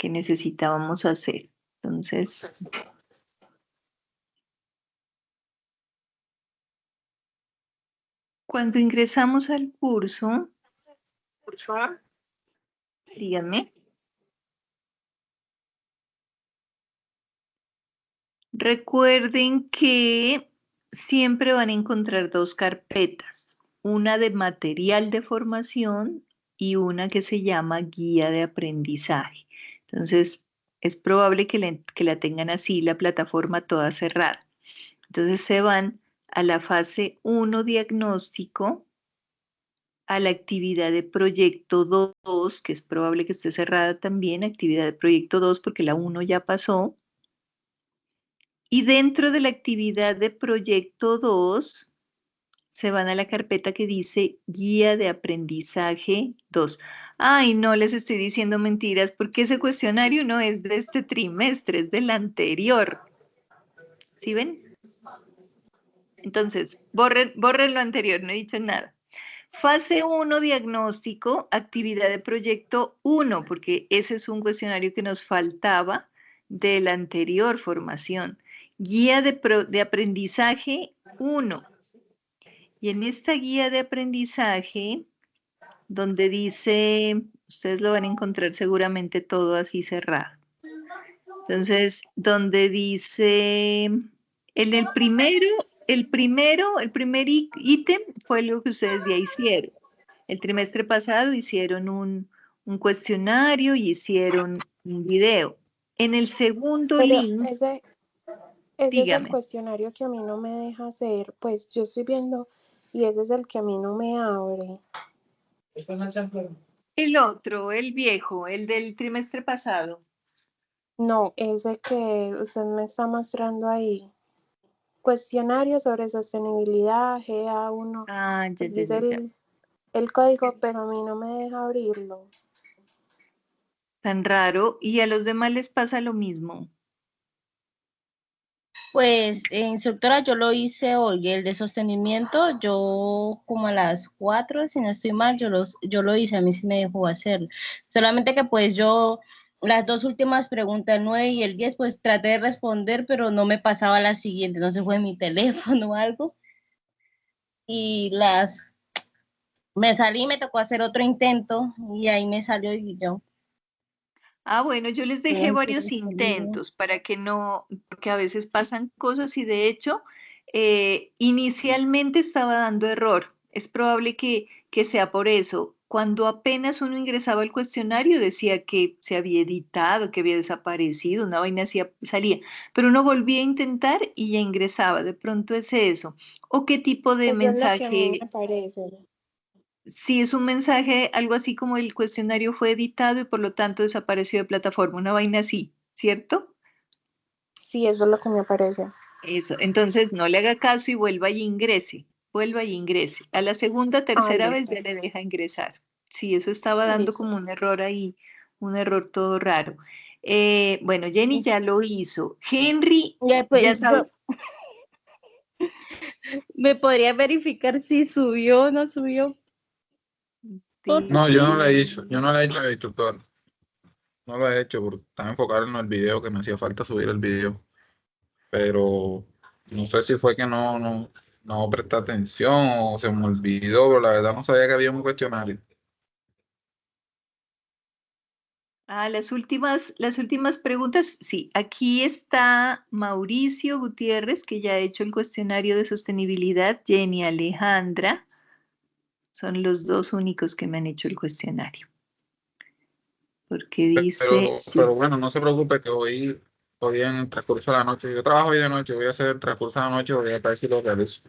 que necesitábamos hacer. Entonces, cuando ingresamos al curso, díganme, recuerden que siempre van a encontrar dos carpetas, una de material de formación y una que se llama guía de aprendizaje. Entonces, es probable que la tengan así, la plataforma toda cerrada. Entonces, se van a la fase 1 diagnóstico, a la actividad de proyecto 2, que es probable que esté cerrada también, actividad de proyecto 2 porque la 1 ya pasó. Y dentro de la actividad de proyecto 2, se van a la carpeta que dice Guía de Aprendizaje 2. Ay, no les estoy diciendo mentiras porque ese cuestionario no es de este trimestre, es del anterior. ¿Sí ven? Entonces, borren lo anterior, no he dicho nada. Fase 1, diagnóstico, actividad de proyecto 1, porque ese es un cuestionario que nos faltaba de la anterior formación. Guía de aprendizaje 1. Y en esta guía de aprendizaje, donde dice, ustedes lo van a encontrar seguramente todo así cerrado. Entonces, donde dice, en el primer ítem fue lo que ustedes ya hicieron. El trimestre pasado hicieron un cuestionario y hicieron un video. En el segundo Pero link, ese es el dígame. cuestionario que a mí no me deja hacer, pues yo estoy viendo y ese es el que a mí no me abre. El otro, el viejo, el del trimestre pasado. No, ese que usted me está mostrando ahí. Cuestionario sobre sostenibilidad, GA1. Ah, ya, Pues ya, dice ya, ya. el código, pero a mí no me deja abrirlo. Tan raro. Y a los demás les pasa lo mismo. Pues, instructora, yo lo hice hoy, el de sostenimiento, yo como a las 4, si no estoy mal, yo lo hice, a mí sí me dejó hacerlo. Solamente que pues yo, las dos últimas preguntas, el 9 y el 10, pues traté de responder, pero no me pasaba la siguiente, no sé, fue mi teléfono o algo. Y me salí, me tocó hacer otro intento y ahí me salió y yo. Ah, bueno, yo les dejé varios intentos para que no, porque a veces pasan cosas y de hecho, inicialmente estaba dando error. Es probable que sea por eso. Cuando apenas uno ingresaba al cuestionario decía que se había editado, que había desaparecido, una vaina así salía, pero uno volvía a intentar y ya ingresaba. De pronto es eso. ¿O qué tipo de Eso es lo que a mí mensaje? me parece. Si es un mensaje, algo así como el cuestionario fue editado y por lo tanto desapareció de plataforma, una vaina así, ¿cierto? Sí, eso es lo que me parece. Eso, entonces no le haga caso y vuelva y ingrese. A la segunda, Ah, tercera vez listo. ya le deja ingresar. Sí, eso estaba dando Listo. como un error ahí, un error todo raro. Bueno, Jenny ya lo hizo. Henry, Ya, ya pues sabe. me podría verificar si subió o no subió. No, yo no Sí. la he hecho, yo no la he hecho de instructor. No lo he hecho porque estaba enfocado en el video, que me hacía falta subir el video. Pero no sé si fue que no presté atención o se me olvidó, pero la verdad no sabía que había un cuestionario. Ah, las últimas preguntas. Sí, aquí está Mauricio Gutiérrez, que ya ha hecho el cuestionario de sostenibilidad. Jenny Alejandra. Son los dos únicos que me han hecho el cuestionario. Porque dice, Pero sí, bueno, no se preocupe que hoy en el transcurso de la noche, yo trabajo hoy de noche, voy a hacer el transcurso de la noche, voy a ver si lo realizo.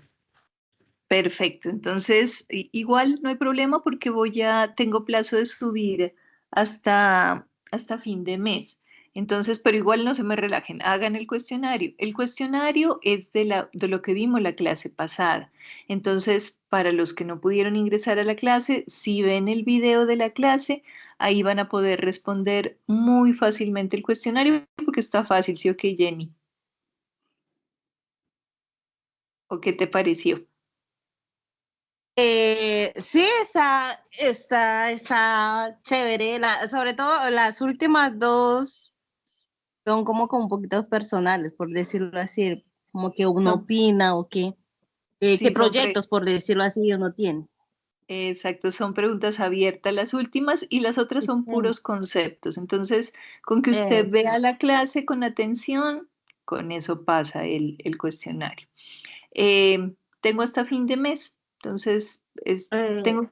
perfecto. Entonces, igual no hay problema porque tengo plazo de subir hasta fin de mes. Entonces, pero igual no se me relajen, hagan el cuestionario. El cuestionario es de lo que vimos la clase pasada. Entonces, para los que no pudieron ingresar a la clase, si ven el video de la clase, ahí van a poder responder muy fácilmente el cuestionario porque está fácil, ¿sí o qué, Jenny? ¿O qué te pareció? Sí, está chévere. Sobre todo las últimas dos son como un poquito personales, por decirlo así, como que uno Son, opina o qué sí, proyectos, por decirlo así, uno tiene. exacto, son preguntas abiertas las últimas y las otras son Sí. puros conceptos. Entonces, con que usted vea la clase con atención, con eso pasa el cuestionario. Tengo hasta fin de mes, entonces Eh, tengo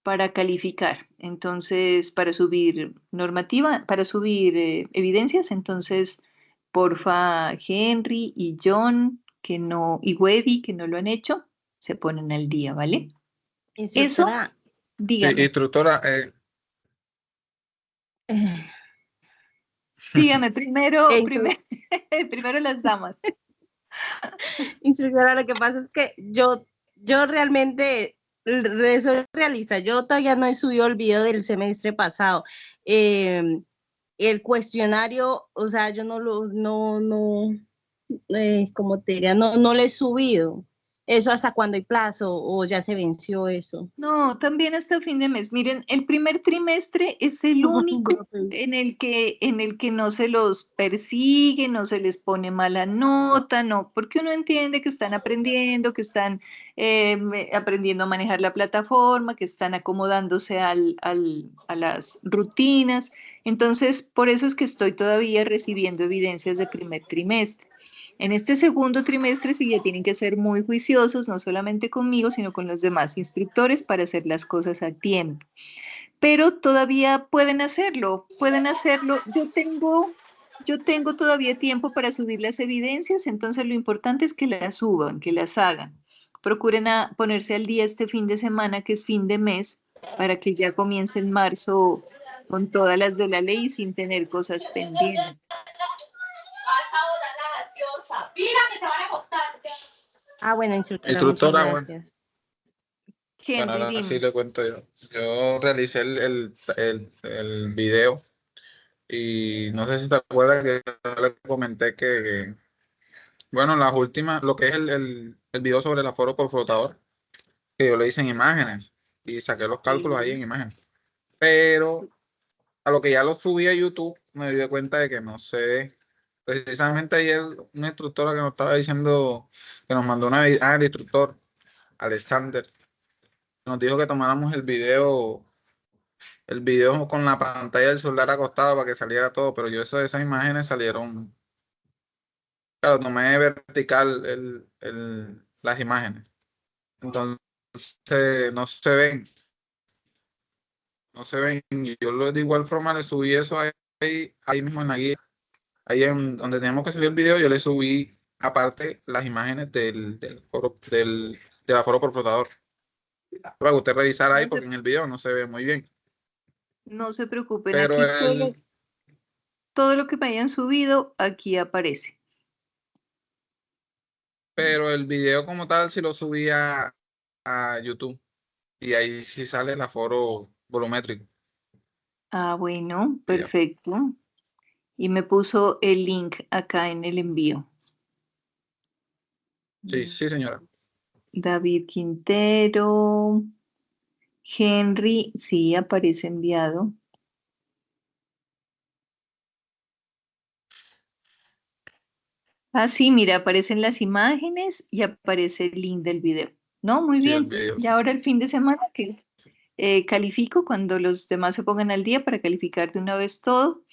para calificar, entonces para subir normativa, para subir evidencias, entonces porfa Henry y John que no, y Weddy que no lo han hecho, se ponen al día, ¿vale? Eso, instructora, Sí, dígame, instructora, eh, dígame primero, instru- primero las damas. instructora, lo que pasa es que yo realmente soy realista. Yo todavía no he subido el video del semestre pasado. Eh, el cuestionario, o sea, yo como te diría, no le he subido. ¿Eso hasta cuándo hay plazo o ya se venció eso? No, también hasta fin de mes. Miren, el primer trimestre es el único en el que no se los persigue, no se les pone mala nota, no, porque uno entiende que están aprendiendo, que están aprendiendo a manejar la plataforma, que están acomodándose a las rutinas. Entonces, por eso es que estoy todavía recibiendo evidencias de primer trimestre. En este segundo trimestre sí ya tienen que ser muy juiciosos, no solamente conmigo, sino con los demás instructores para hacer las cosas a tiempo. Pero todavía pueden hacerlo, pueden hacerlo. Yo tengo todavía tiempo para subir las evidencias, entonces lo importante es que las suban, que las hagan. Procuren ponerse al día este fin de semana, que es fin de mes, para que ya comience en marzo con todas las de la ley sin tener cosas pendientes. Ah, bueno, instructora, muchas instructora, bueno, gracias. bueno, Henry, ahora sí dime. le cuento yo. Yo realicé el video y no sé si te acuerdas que yo le comenté bueno, las últimas, lo que es el video sobre el aforo por flotador, que yo le hice en imágenes y saqué los cálculos ahí Sí. en imágenes. Pero a lo que ya lo subí a YouTube, me di cuenta de que no sé. Precisamente ayer una instructora que nos estaba diciendo, que nos mandó el instructor, Alexander, nos dijo que tomáramos el video con la pantalla del celular acostado para que saliera todo, pero yo esas imágenes salieron, claro, tomé vertical las imágenes, entonces no se ven, no se ven, y yo de igual forma le subí eso ahí mismo en la guía, ahí en donde teníamos que subir el video, yo le subí aparte las imágenes del aforo por flotador, para que usted revisara ahí, No porque se, en el video no se ve muy bien, no se preocupen, pero aquí todo lo que me hayan subido, aquí aparece. el video como tal sí lo subí a YouTube y ahí sí sale el aforo volumétrico. Ah, bueno, Video. perfecto. Y me puso el link acá en el envío. Sí, Mm, sí, señora. David Quintero, Henry, sí, aparece enviado. Ah, sí, mira, aparecen las imágenes y aparece el link del video. No, muy Sí, el bien. video. Y ahora el fin de semana que califico cuando los demás se pongan al día para calificar de una vez todo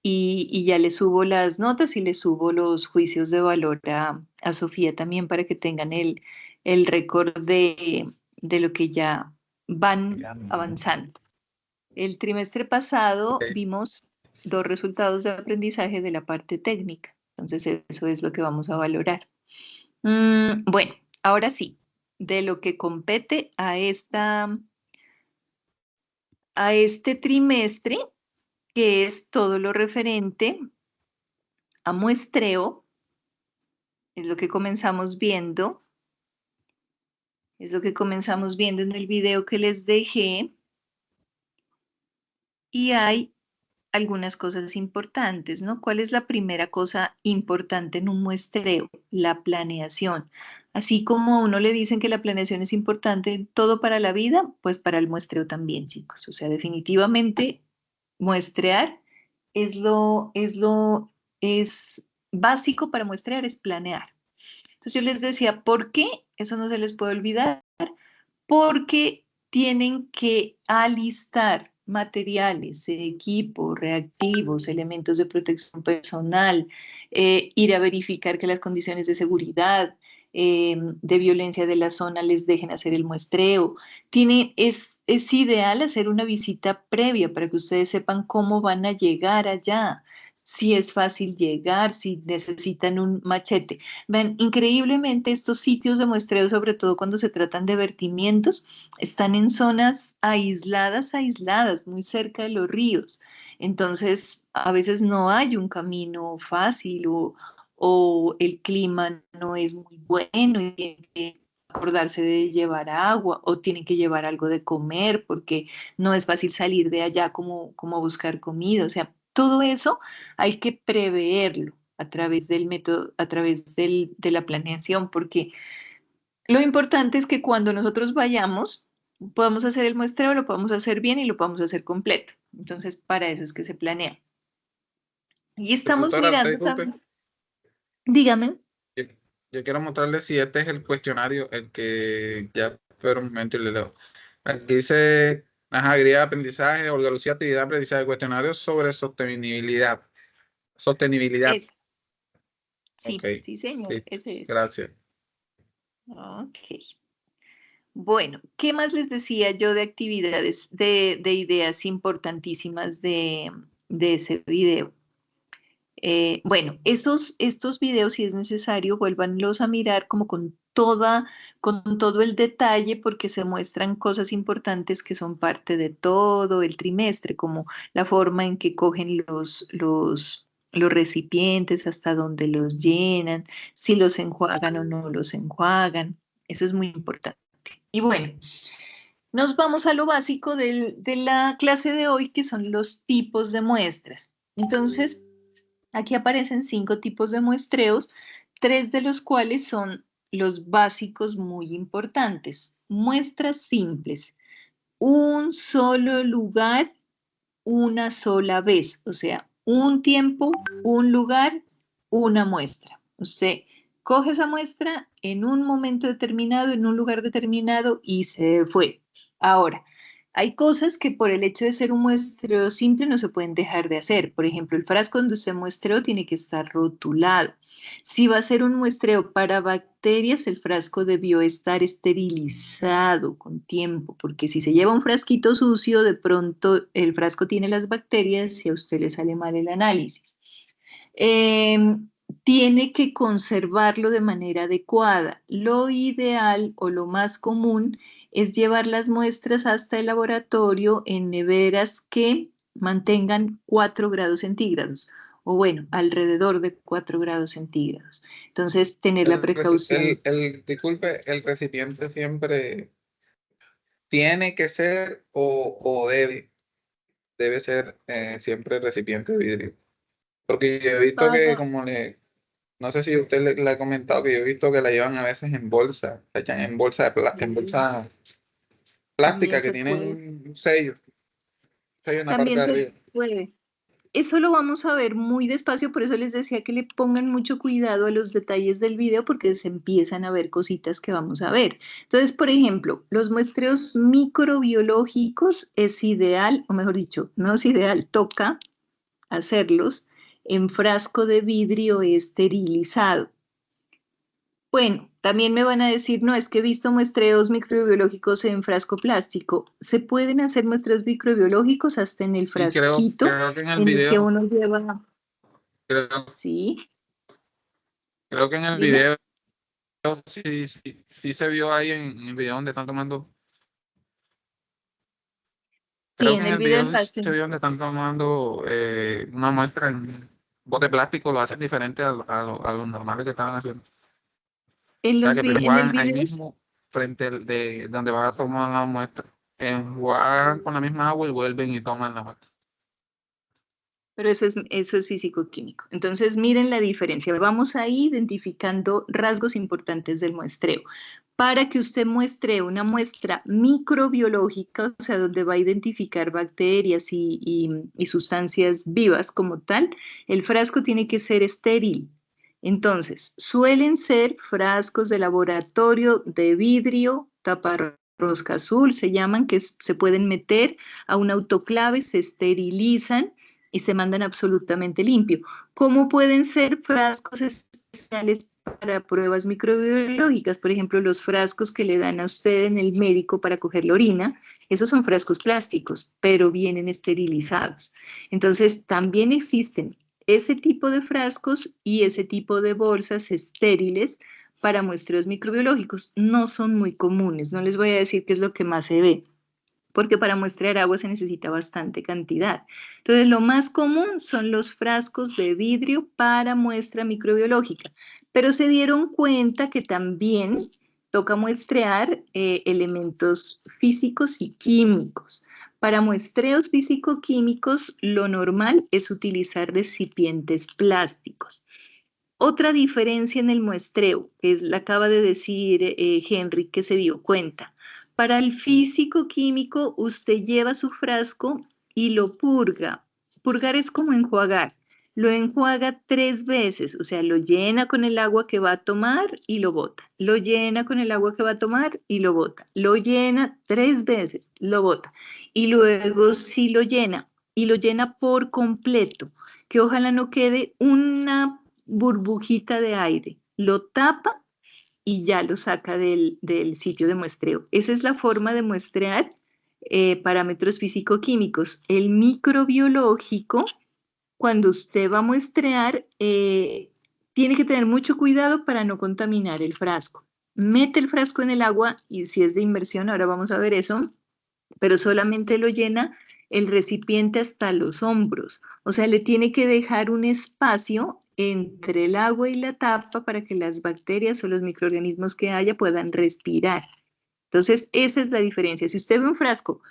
y ya le subo las notas y le subo los juicios de valor a Sofía también para que tengan el récord de lo que ya van avanzando. El trimestre pasado Ok. vimos dos resultados de aprendizaje de la parte técnica, entonces eso es lo que vamos a valorar. Bueno, ahora sí, de lo que compete a este trimestre, que es todo lo referente a muestreo, es lo que comenzamos viendo, es lo que comenzamos viendo en el video que les dejé, y hay algunas cosas importantes, ¿no? ¿Cuál es la primera cosa importante en un muestreo? La planeación. Así como a uno le dicen que la planeación es importante en todo para la vida, pues para el muestreo también, chicos. O sea, definitivamente muestrear es básico para muestrear, es planear. Entonces yo les decía, ¿por qué? Eso no se les puede olvidar, porque tienen que alistar materiales, equipos, reactivos, elementos de protección personal, ir a verificar que las condiciones de seguridad, de violencia de la zona les dejen hacer el muestreo. Es ideal hacer una visita previa para que ustedes sepan cómo van a llegar allá, si es fácil llegar, si necesitan un machete. Ven, increíblemente estos sitios de muestreo, sobre todo cuando se tratan de vertimientos, están en zonas aisladas, muy cerca de los ríos. Entonces, a veces no hay un camino fácil o el clima no es muy bueno y tienen que acordarse de llevar agua o tienen que llevar algo de comer porque no es fácil salir de allá como buscar comida. O sea, todo eso hay que preverlo a través del método, a través de la planeación, porque lo importante es que cuando nosotros vayamos, podamos hacer el muestreo, lo podamos hacer bien y lo podamos hacer completo. Entonces, para eso es que se planea. Y estamos Doctora, usted mirando disculpe, también, dígame. yo, yo quiero mostrarle si este es el cuestionario, el que ya pero un momento y le leo. Aquí dice, ajá, guía de aprendizaje, Olga Lucía, actividad de aprendizaje, cuestionario sobre sostenibilidad. Sostenibilidad. Es, Ok, sí, sí, señor, listo, ese es. gracias. Ok. Bueno, ¿qué más les decía yo de actividades, de ideas importantísimas de ese video? Bueno, estos videos, si es necesario, vuélvanlos a mirar como con todo el detalle, porque se muestran cosas importantes que son parte de todo el trimestre, como la forma en que cogen los recipientes, hasta dónde los llenan, si los enjuagan o no los enjuagan. Eso es muy importante. Y bueno, nos vamos a lo básico de la clase de hoy, que son los tipos de muestras. Entonces, aquí aparecen 5 tipos de muestreos, 3 de los cuales son los básicos muy importantes. Muestras simples, un solo lugar, una sola vez, o sea, un tiempo, un lugar, una muestra. Usted coge esa muestra en un momento determinado, en un lugar determinado y se fue. Ahora, hay cosas que por el hecho de ser un muestreo simple no se pueden dejar de hacer. Por ejemplo, el frasco donde usted muestreó tiene que estar rotulado. Si va a ser un muestreo para bacterias, el frasco debió estar esterilizado con tiempo, porque si se lleva un frasquito sucio, de pronto el frasco tiene las bacterias y a usted le sale mal el análisis. Eh, Tiene que conservarlo de manera adecuada. Lo ideal o lo más común es llevar las muestras hasta el laboratorio en neveras que mantengan 4 grados centígrados o bueno, alrededor de 4 grados centígrados. Entonces, tener la precaución. Disculpe, el recipiente siempre tiene que ser o debe ser siempre recipiente de vidrio. Porque yo he visto que Para, como no sé si usted le ha comentado que yo he visto que la llevan a veces en bolsa, la echan en bolsa en bolsa También plástica que se puede. tienen un sello en la parte También de se arriba. puede. Eso lo vamos a ver muy despacio, por eso les decía que le pongan mucho cuidado a los detalles del video porque se empiezan a ver cositas que vamos a ver. Entonces, por ejemplo, los muestreos microbiológicos es ideal, o mejor dicho, no es ideal, toca hacerlos en frasco de vidrio esterilizado. Bueno, también me van a decir, no, es que he visto muestreos microbiológicos en frasco plástico. Se pueden hacer muestreos microbiológicos hasta en el Y frasquito creo que en el en el que video, uno lleva, creo, sí, creo que en el dime. video sí se vio ahí en el video donde están tomando. Sí, Creo que en en el el video video del sí se pastel. vio donde están tomando una muestra en bote plástico, lo hacen diferente a lo normal que estaban haciendo. O sea que primero En el enjuagan ahí video, mismo, frente de donde van a tomar la muestra. Enjuagan con la misma agua y vuelven y toman la muestra. Pero eso es físico-químico. Entonces, miren la diferencia. Vamos ahí identificando rasgos importantes del muestreo. Para que usted muestre una muestra microbiológica, o sea, donde va a identificar bacterias y sustancias vivas como tal, el frasco tiene que ser estéril. Entonces, suelen ser frascos de laboratorio de vidrio, taparrosca azul, se llaman, que se pueden meter a un autoclave, se esterilizan y se mandan absolutamente limpio. ¿Cómo pueden ser frascos especiales para pruebas microbiológicas? Por ejemplo, los frascos que le dan a usted en el médico para coger la orina, esos son frascos plásticos, pero vienen esterilizados. Entonces, también existen ese tipo de frascos y ese tipo de bolsas estériles para muestreos microbiológicos. No son muy comunes, no les voy a decir qué es lo que más se ve, porque para muestrear agua se necesita bastante cantidad. Entonces, lo más común son los frascos de vidrio para muestra microbiológica, pero se dieron cuenta que también toca muestrear elementos físicos y químicos. Para muestreos físico-químicos, lo normal es utilizar recipientes plásticos. Otra diferencia en el muestreo, que la acaba de decir Henry, que se dio cuenta. Para el físico-químico, usted lleva su frasco y lo purga. Purgar es como enjuagar. Lo enjuaga 3 veces, o sea, lo llena con el agua que va a tomar y lo bota. Lo llena con el agua que va a tomar y lo bota. Lo llena 3 veces, lo bota. Y luego sí lo llena, y lo llena por completo, que ojalá no quede una burbujita de aire. Lo tapa y ya lo saca del sitio de muestreo. Esa es la forma de muestrear parámetros físico-químicos. El microbiológico, cuando usted va a muestrear, tiene que tener mucho cuidado para no contaminar el frasco. Mete el frasco en el agua y si es de inmersión, ahora vamos a ver eso, pero solamente lo llena el recipiente hasta los hombros. O sea, le tiene que dejar un espacio entre el agua y la tapa para que las bacterias o los microorganismos que haya puedan respirar. Entonces, esa es la diferencia. Si usted ve un frasco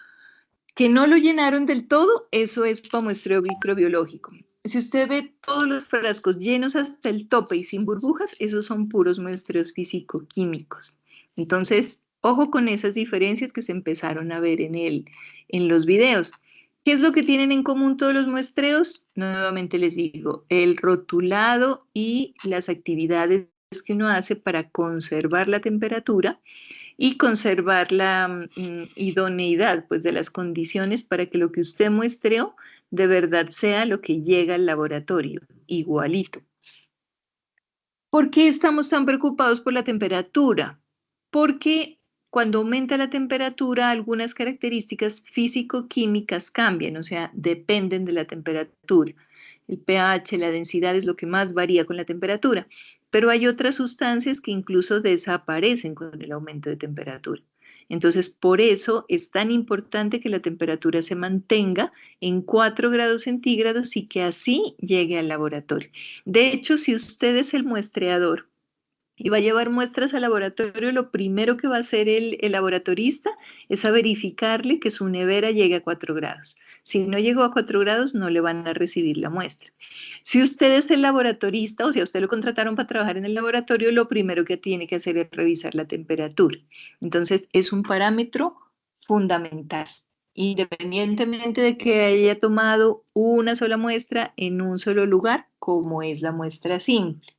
que no lo llenaron del todo, eso es para muestreo microbiológico. Si usted ve todos los frascos llenos hasta el tope y sin burbujas, esos son puros muestreos físico-químicos. Entonces, ojo con esas diferencias que se empezaron a ver en los videos. ¿Qué es lo que tienen en común todos los muestreos? Nuevamente les digo, el rotulado y las actividades que uno hace para conservar la temperatura y conservar la idoneidad pues, de las condiciones para que lo que usted muestreó de verdad sea lo que llega al laboratorio, igualito. ¿Por qué estamos tan preocupados por la temperatura? Porque cuando aumenta la temperatura, algunas características físico-químicas cambian, o sea, dependen de la temperatura. El pH, la densidad es lo que más varía con la temperatura, pero hay otras sustancias que incluso desaparecen con el aumento de temperatura. Entonces, por eso es tan importante que la temperatura se mantenga en 4 grados centígrados y que así llegue al laboratorio. De hecho, si usted es el muestreador y va a llevar muestras al laboratorio, lo primero que va a hacer el laboratorista es a verificarle que su nevera llegue a 4 grados. Si no llegó a 4 grados, no le van a recibir la muestra. Si usted es el laboratorista o si a usted lo contrataron para trabajar en el laboratorio, lo primero que tiene que hacer es revisar la temperatura. Entonces, es un parámetro fundamental, independientemente de que haya tomado una sola muestra en un solo lugar, como es la muestra simple.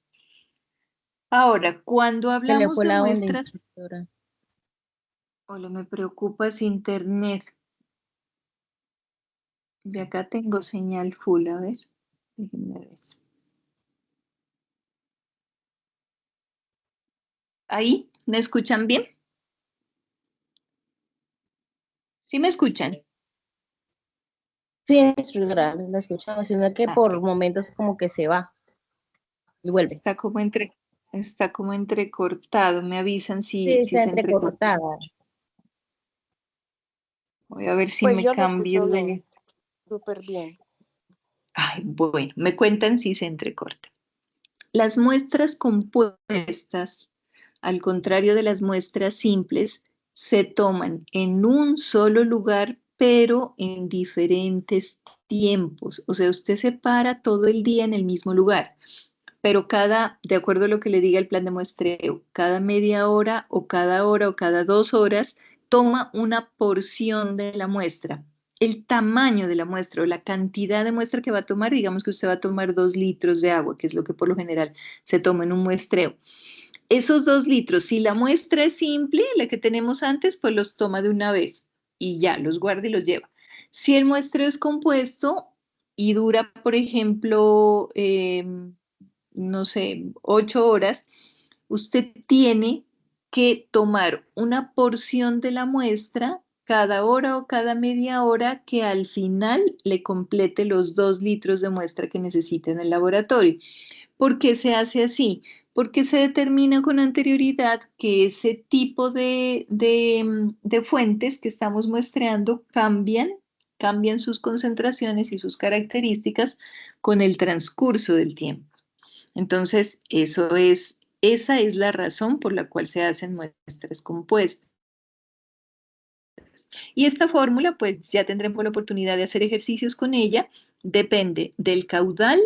Ahora, cuando Se le hablamos fue de la onda, muestras, instructora. hola, me preocupa es internet. De acá tengo señal full, a ver, déjenme ver. ¿Ahí? ¿Me escuchan bien? ¿Sí me escuchan? Sí, instructora, la escuchamos, sino que Ah, por momentos como que se va y vuelve. está como entrecortado. Me avisan Sí, si está se entrecorta entrecortada. mucho. Voy a ver si Pues me yo lo cambio escucho bien, de... súper bien. Ay, bueno, me cuentan si se entrecorta. Las muestras compuestas, al contrario de las muestras simples, se toman en un solo lugar, pero en diferentes tiempos, o sea, usted se para todo el día en el mismo lugar, pero de acuerdo a lo que le diga el plan de muestreo, cada media hora o cada 2 horas, toma una porción de la muestra. El tamaño de la muestra o la cantidad de muestra que va a tomar, digamos que usted va a tomar 2 litros de agua, que es lo que por lo general se toma en un muestreo. Esos 2 litros, si la muestra es simple, la que tenemos antes, pues los toma de una vez y ya, los guarda y los lleva. Si el muestreo es compuesto y dura, por ejemplo, no sé, 8 horas, usted tiene que tomar una porción de la muestra cada hora o cada media hora que al final le complete los 2 litros de muestra que necesita en el laboratorio. ¿Por qué se hace así? Porque se determina con anterioridad que ese tipo de fuentes que estamos muestreando cambian sus concentraciones y sus características con el transcurso del tiempo. Entonces, esa es la razón por la cual se hacen muestras compuestas. Y esta fórmula, pues ya tendremos la oportunidad de hacer ejercicios con ella, depende del caudal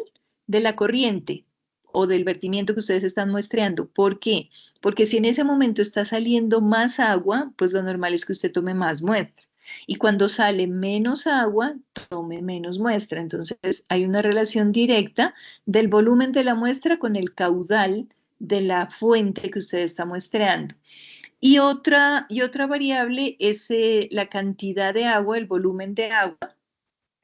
de la corriente o del vertimiento que ustedes están muestreando. ¿Por qué? Porque si en ese momento está saliendo más agua, pues lo normal es que usted tome más muestra. Y cuando sale menos agua, tome menos muestra. Entonces, hay una relación directa del volumen de la muestra con el caudal de la fuente que usted está muestreando. Y otra variable es la cantidad de agua, el volumen de agua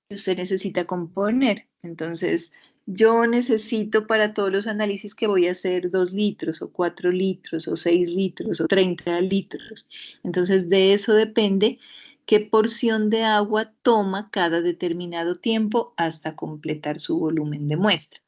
que usted necesita componer. Entonces, yo necesito para todos los análisis que voy a hacer 2 litros o 4 litros o 6 litros o 30 litros. Entonces, de eso depende qué porción de agua toma cada determinado tiempo hasta completar su volumen de muestra.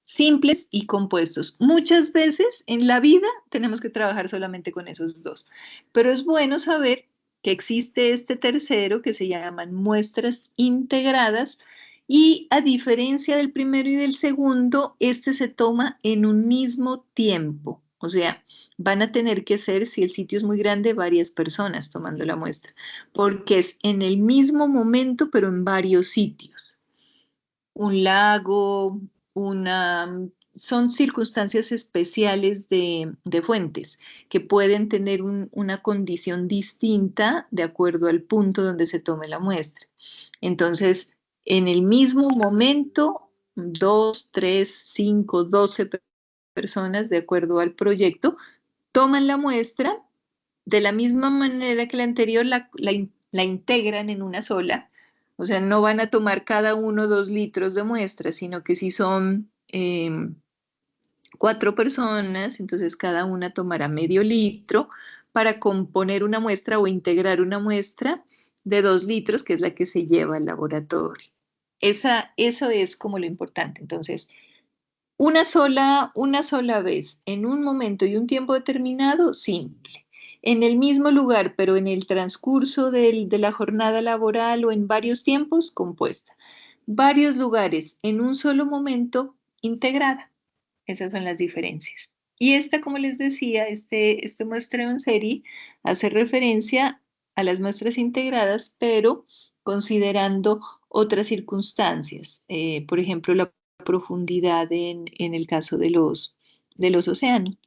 Simples y compuestos. Muchas veces en la vida tenemos que trabajar solamente con esos dos, pero es bueno saber que existe este tercero que se llaman muestras integradas y a diferencia del primero y del segundo, este se toma en un mismo tiempo. O sea, van a tener que ser, si el sitio es muy grande, varias personas tomando la muestra, porque es en el mismo momento, pero en varios sitios. Un lago, son circunstancias especiales de fuentes que pueden tener una condición distinta de acuerdo al punto donde se tome la muestra. Entonces, en el mismo momento, 2, 3, 5, 12 personas, de acuerdo al proyecto, toman la muestra de la misma manera que la anterior, la integran en una sola. O sea, no van a tomar cada uno 2 litros de muestra, sino que si son 4 personas, entonces cada una tomará medio litro para componer una muestra o integrar una muestra de 2 litros, que es la que se lleva al laboratorio. Eso es como lo importante. Entonces, una sola vez, en un momento y un tiempo determinado, simple. En el mismo lugar, pero en el transcurso de la jornada laboral o en varios tiempos, compuesta. Varios lugares en un solo momento, integrada. Esas son las diferencias. Y esta, como les decía, este muestreo en serie hace referencia a las muestras integradas, pero considerando otras circunstancias. Por ejemplo, la profundidad en el caso de los océanos.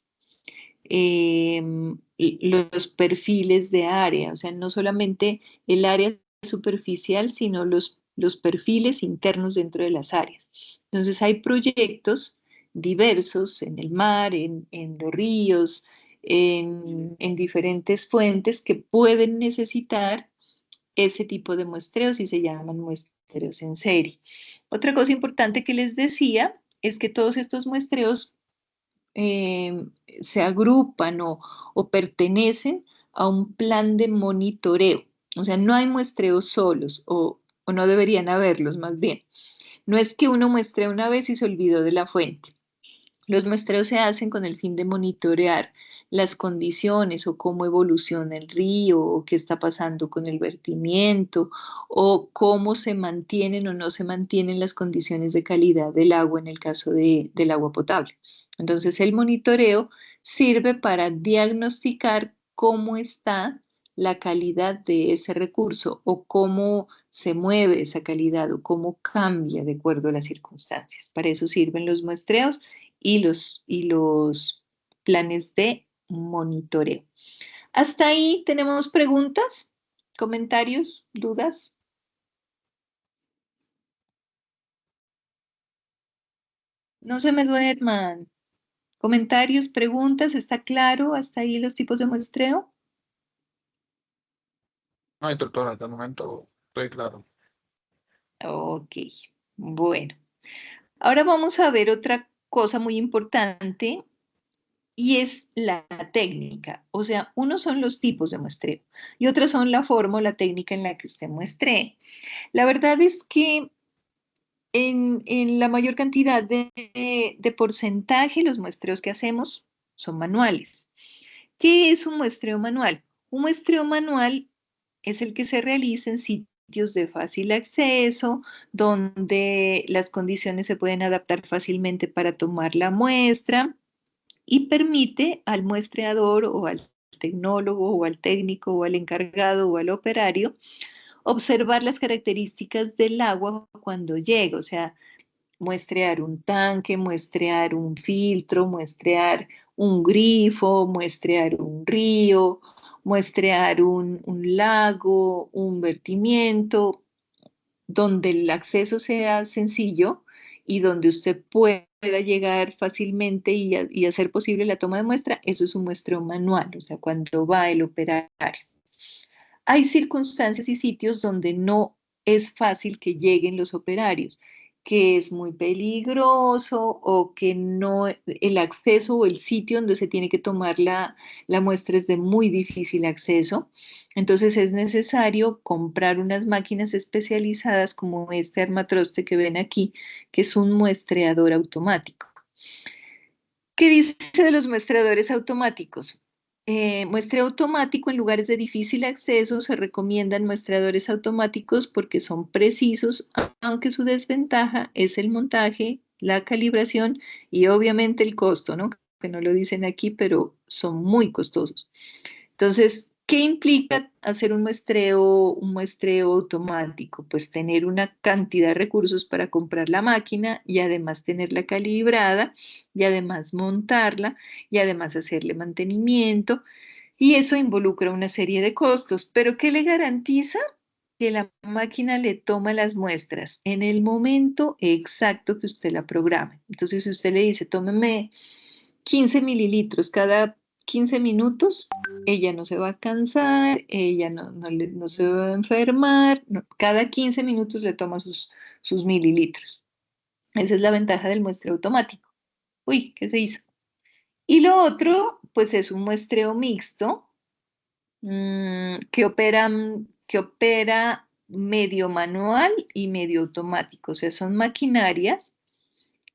Los perfiles de área, o sea, no solamente el área superficial, sino los perfiles internos dentro de las áreas. Entonces hay proyectos diversos en el mar, en los ríos, en diferentes fuentes que pueden necesitar ese tipo de muestreos y se llaman muestreos en serie. Otra cosa importante que les decía es que todos estos muestreos se agrupan o pertenecen a un plan de monitoreo. O sea, no hay muestreos solos o no deberían haberlos más bien. No es que uno muestre una vez y se olvidó de la fuente. Los muestreos se hacen con el fin de monitorear las condiciones o cómo evoluciona el río o qué está pasando con el vertimiento o cómo se mantienen o no se mantienen las condiciones de calidad del agua en el caso del agua potable. Entonces el monitoreo sirve para diagnosticar cómo está la calidad de ese recurso o cómo se mueve esa calidad o cómo cambia de acuerdo a las circunstancias. Para eso sirven los muestreos y los planes de monitoreo. Hasta ahí tenemos preguntas, comentarios, dudas. No se me duerman. Comentarios, preguntas, ¿está claro hasta ahí los tipos de muestreo? No, instructora, hasta el momento estoy claro. Ok, bueno. Ahora vamos a ver otra cosa muy importante y es la técnica. O sea, unos son los tipos de muestreo y otros son la forma o la técnica en la que usted muestree. La verdad es que en la mayor cantidad de porcentaje, los muestreos que hacemos son manuales. ¿Qué es un muestreo manual? Un muestreo manual es el que se realiza en sitios de fácil acceso, donde las condiciones se pueden adaptar fácilmente para tomar la muestra y permite al muestreador o al tecnólogo o al técnico o al encargado o al operario observar las características del agua cuando llega, o sea, muestrear un tanque, muestrear un filtro, muestrear un grifo, muestrear un río, muestrear un lago, un vertimiento, donde el acceso sea sencillo y donde usted pueda llegar fácilmente y hacer posible la toma de muestra, eso es un muestreo manual, o sea, cuando va el operario. Hay circunstancias y sitios donde no es fácil que lleguen los operarios, que es muy peligroso o que no, el acceso o el sitio donde se tiene que tomar la muestra es de muy difícil acceso. Entonces es necesario comprar unas máquinas especializadas como este armatroste que ven aquí, que es un muestreador automático. ¿Qué dice de los muestreadores automáticos? Muestreo automático en lugares de difícil acceso se recomiendan muestreadores automáticos porque son precisos, aunque su desventaja es el montaje, la calibración y obviamente el costo, ¿no? Que no lo dicen aquí, pero son muy costosos. Entonces, ¿qué implica hacer un muestreo automático? Pues tener una cantidad de recursos para comprar la máquina y además tenerla calibrada y además montarla y además hacerle mantenimiento. Y eso involucra una serie de costos. Pero ¿qué le garantiza? Que la máquina le toma las muestras en el momento exacto que usted la programe. Entonces, si usted le dice, tómeme 15 mililitros cada 15 minutos, ella no se va a cansar, ella no se va a enfermar, cada 15 minutos le toma sus mililitros. Esa es la ventaja del muestreo automático. Uy, ¿qué se hizo? Y lo otro, pues es un muestreo mixto que opera medio manual y medio automático. O sea, son maquinarias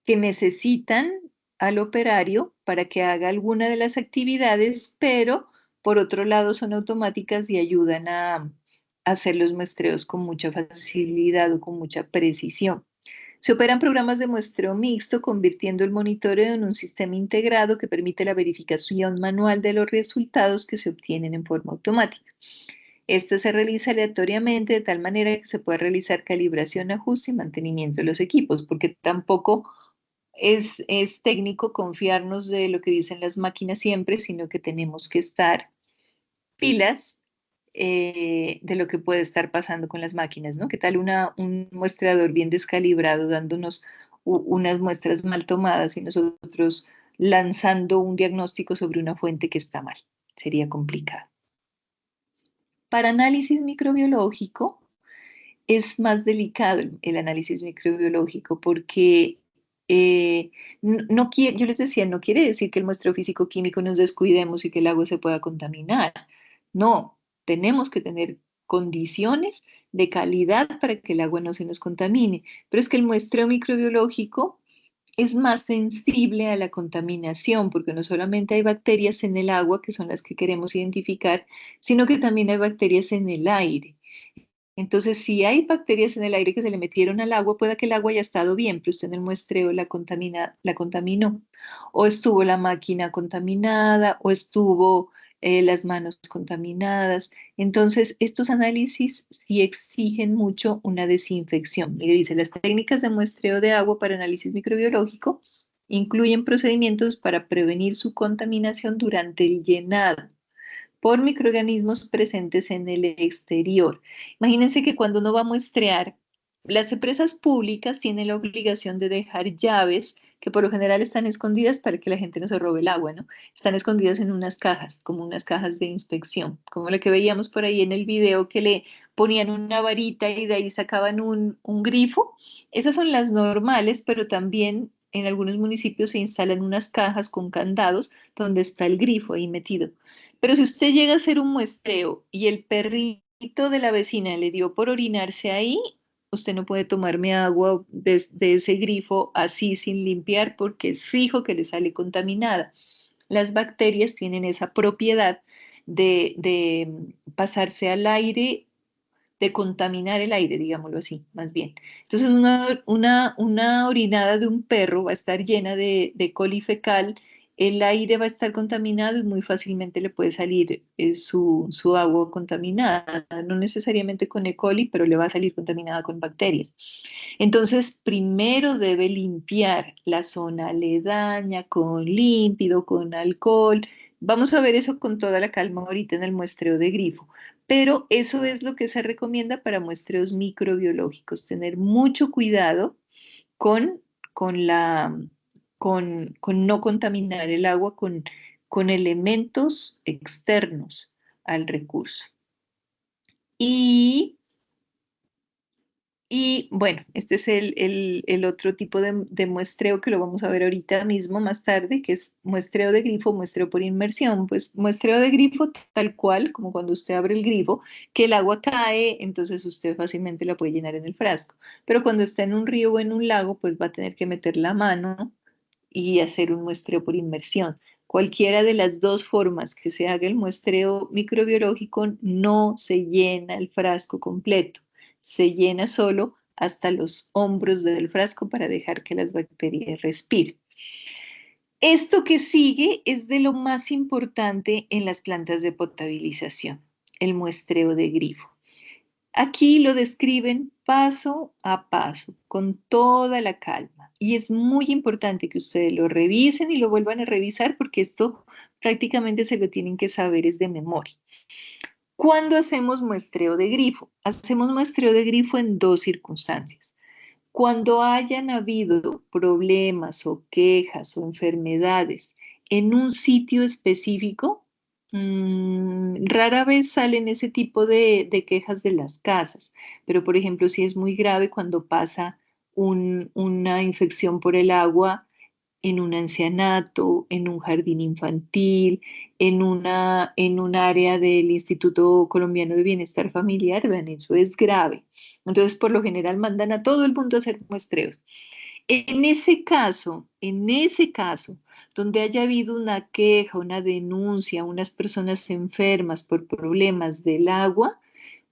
que necesitan al operario para que haga alguna de las actividades, pero por otro lado son automáticas y ayudan a hacer los muestreos con mucha facilidad o con mucha precisión. Se operan programas de muestreo mixto, convirtiendo el monitoreo en un sistema integrado que permite la verificación manual de los resultados que se obtienen en forma automática. Este se realiza aleatoriamente de tal manera que se puede realizar calibración, ajuste y mantenimiento de los equipos, porque tampoco es técnico confiarnos de lo que dicen las máquinas siempre, sino que tenemos que estar pilas de lo que puede estar pasando con las máquinas, ¿no? ¿Qué tal un muestreador bien descalibrado dándonos unas muestras mal tomadas y nosotros lanzando un diagnóstico sobre una fuente que está mal? Sería complicado. Para análisis microbiológico es más delicado el análisis microbiológico porque no quiere, yo les decía, no quiere decir que el muestreo físico-químico nos descuidemos y que el agua se pueda contaminar. No, tenemos que tener condiciones de calidad para que el agua no se nos contamine. Pero es que el muestreo microbiológico es más sensible a la contaminación, porque no solamente hay bacterias en el agua, que son las que queremos identificar, sino que también hay bacterias en el aire. Entonces, si hay bacterias en el aire que se le metieron al agua, puede que el agua haya estado bien, pero usted en el muestreo la contaminó. O estuvo la máquina contaminada, o estuvo las manos contaminadas. Entonces, estos análisis sí exigen mucho una desinfección. Y dice, las técnicas de muestreo de agua para análisis microbiológico incluyen procedimientos para prevenir su contaminación durante el llenado por microorganismos presentes en el exterior. Imagínense que cuando uno va a muestrear, las empresas públicas tienen la obligación de dejar llaves que por lo general están escondidas para que la gente no se robe el agua, ¿no? Están escondidas en unas cajas, como unas cajas de inspección, como la que veíamos por ahí en el video que le ponían una varita y de ahí sacaban un grifo. Esas son las normales, pero también en algunos municipios se instalan unas cajas con candados donde está el grifo ahí metido. Pero si usted llega a hacer un muestreo y el perrito de la vecina le dio por orinarse ahí, usted no puede tomarme agua de ese grifo así sin limpiar porque es fijo que le sale contaminada. Las bacterias tienen esa propiedad de pasarse al aire, de contaminar el aire, digámoslo así, más bien. Entonces, una orinada de un perro va a estar llena de coli fecal, el aire va a estar contaminado y muy fácilmente le puede salir su agua contaminada, no necesariamente con E. coli, pero le va a salir contaminada con bacterias. Entonces, primero debe limpiar la zona aledaña con límpido, con alcohol. Vamos a ver eso con toda la calma ahorita en el muestreo de grifo. Pero eso es lo que se recomienda para muestreos microbiológicos, tener mucho cuidado con, con, la, con no contaminar el agua con elementos externos al recurso. Y bueno, este es el otro tipo de muestreo que lo vamos a ver ahorita mismo, más tarde, que es muestreo de grifo, muestreo por inmersión. Pues muestreo de grifo tal cual, como cuando usted abre el grifo, que el agua cae, entonces usted fácilmente la puede llenar en el frasco. Pero cuando está en un río o en un lago, pues va a tener que meter la mano y hacer un muestreo por inmersión. Cualquiera de las dos formas que se haga el muestreo microbiológico no se llena el frasco completo, se llena solo hasta los hombros del frasco para dejar que las bacterias respiren. Esto que sigue es de lo más importante en las plantas de potabilización, el muestreo de grifo. Aquí lo describen paso a paso, con toda la calma. Y es muy importante que ustedes lo revisen y lo vuelvan a revisar porque esto prácticamente se lo tienen que saber es de memoria. ¿Cuándo hacemos muestreo de grifo? Hacemos muestreo de grifo en dos circunstancias. Cuando hayan habido problemas o quejas o enfermedades en un sitio específico, rara vez salen ese tipo de quejas de las casas, pero por ejemplo, si es muy grave cuando pasa una infección por el agua en un ancianato, en un jardín infantil, en un área del Instituto Colombiano de Bienestar Familiar, vean, eso es grave. Entonces, por lo general, mandan a todo el mundo a hacer muestreos. En ese caso, donde haya habido una queja, una denuncia, unas personas enfermas por problemas del agua,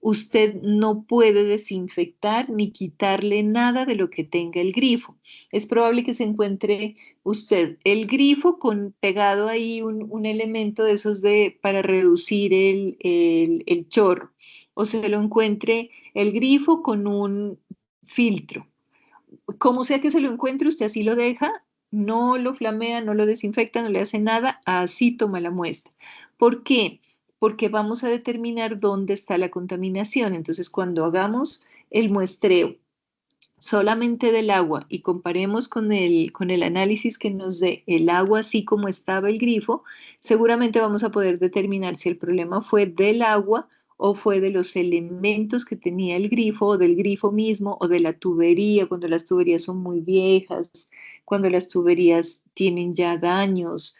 usted no puede desinfectar ni quitarle nada de lo que tenga el grifo. Es probable que se encuentre usted el grifo con pegado ahí un elemento de esos para reducir el chorro, o se lo encuentre el grifo con un filtro. Como sea que se lo encuentre, usted así lo deja, no lo flamea, no lo desinfecta, no le hace nada, así toma la muestra. ¿Por qué? Porque vamos a determinar dónde está la contaminación. Entonces, cuando hagamos el muestreo solamente del agua y comparemos con el análisis que nos dé el agua así como estaba el grifo, seguramente vamos a poder determinar si el problema fue del agua o fue de los elementos que tenía el grifo o del grifo mismo o de la tubería, cuando las tuberías son muy viejas, cuando las tuberías tienen ya daños,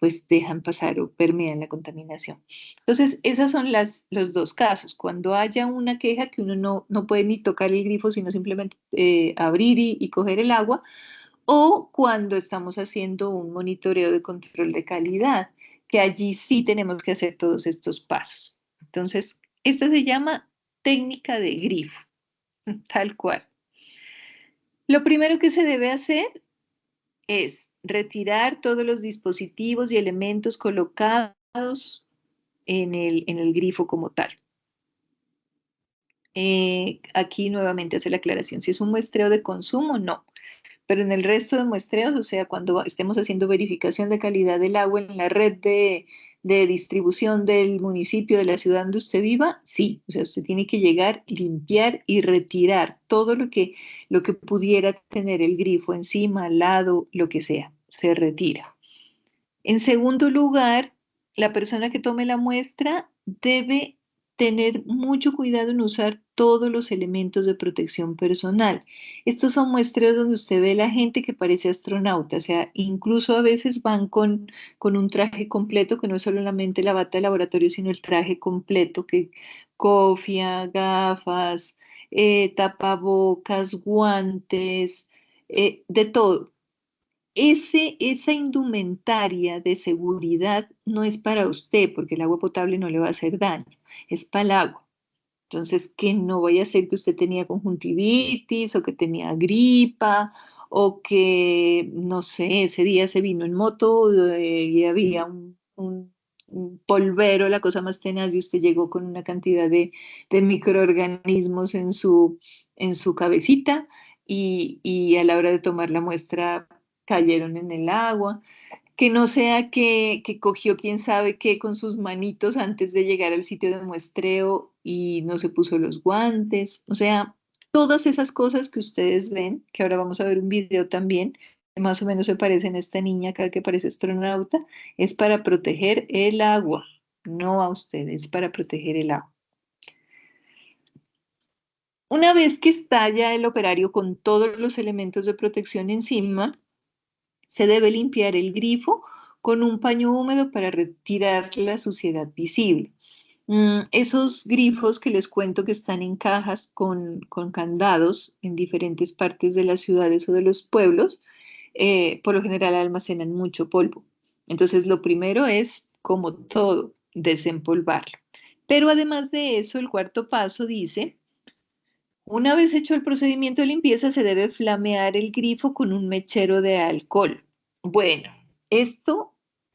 pues dejan pasar o permean la contaminación. Entonces, esos son los dos casos. Cuando haya una queja que uno no puede ni tocar el grifo, sino simplemente abrir y coger el agua, o cuando estamos haciendo un monitoreo de control de calidad, que allí sí tenemos que hacer todos estos pasos. Entonces, esta se llama técnica de grifo, tal cual. Lo primero que se debe hacer es retirar todos los dispositivos y elementos colocados en el grifo como tal. Aquí nuevamente hace la aclaración, si es un muestreo de consumo, no. Pero en el resto de muestreos, o sea, cuando estemos haciendo verificación de calidad del agua en la red de distribución del municipio, de la ciudad donde usted viva, sí, o sea, usted tiene que llegar, limpiar y retirar todo lo que pudiera tener el grifo encima, al lado, lo que sea, se retira. En segundo lugar, la persona que tome la muestra debe tener mucho cuidado en usar todos los elementos de protección personal. Estos son muestreos donde usted ve la gente que parece astronauta, o sea, incluso a veces van con un traje completo, que no es solamente la bata de laboratorio, sino el traje completo, que cofia, gafas, tapabocas, guantes, de todo. Esa indumentaria de seguridad no es para usted, porque el agua potable no le va a hacer daño, es para el agua. Entonces, que no vaya a ser que usted tenía conjuntivitis o que tenía gripa o que, no sé, ese día se vino en moto y había un polvero, la cosa más tenaz, y usted llegó con una cantidad de microorganismos en su cabecita y a la hora de tomar la muestra cayeron en el agua. Que no sea que cogió quién sabe qué con sus manitos antes de llegar al sitio de muestreo y no se puso los guantes. O sea, todas esas cosas que ustedes ven, que ahora vamos a ver un video también, que más o menos se parecen a esta niña acá que parece astronauta, es para proteger el agua, no a ustedes, es para proteger el agua. Una vez que está ya el operario con todos los elementos de protección encima, se debe limpiar el grifo con un paño húmedo para retirar la suciedad visible. Esos grifos que les cuento que están en cajas con candados en diferentes partes de las ciudades o de los pueblos, por lo general almacenan mucho polvo. Entonces, lo primero es, como todo, desempolvarlo. Pero además de eso, el cuarto paso dice, una vez hecho el procedimiento de limpieza, se debe flamear el grifo con un mechero de alcohol. Bueno, esto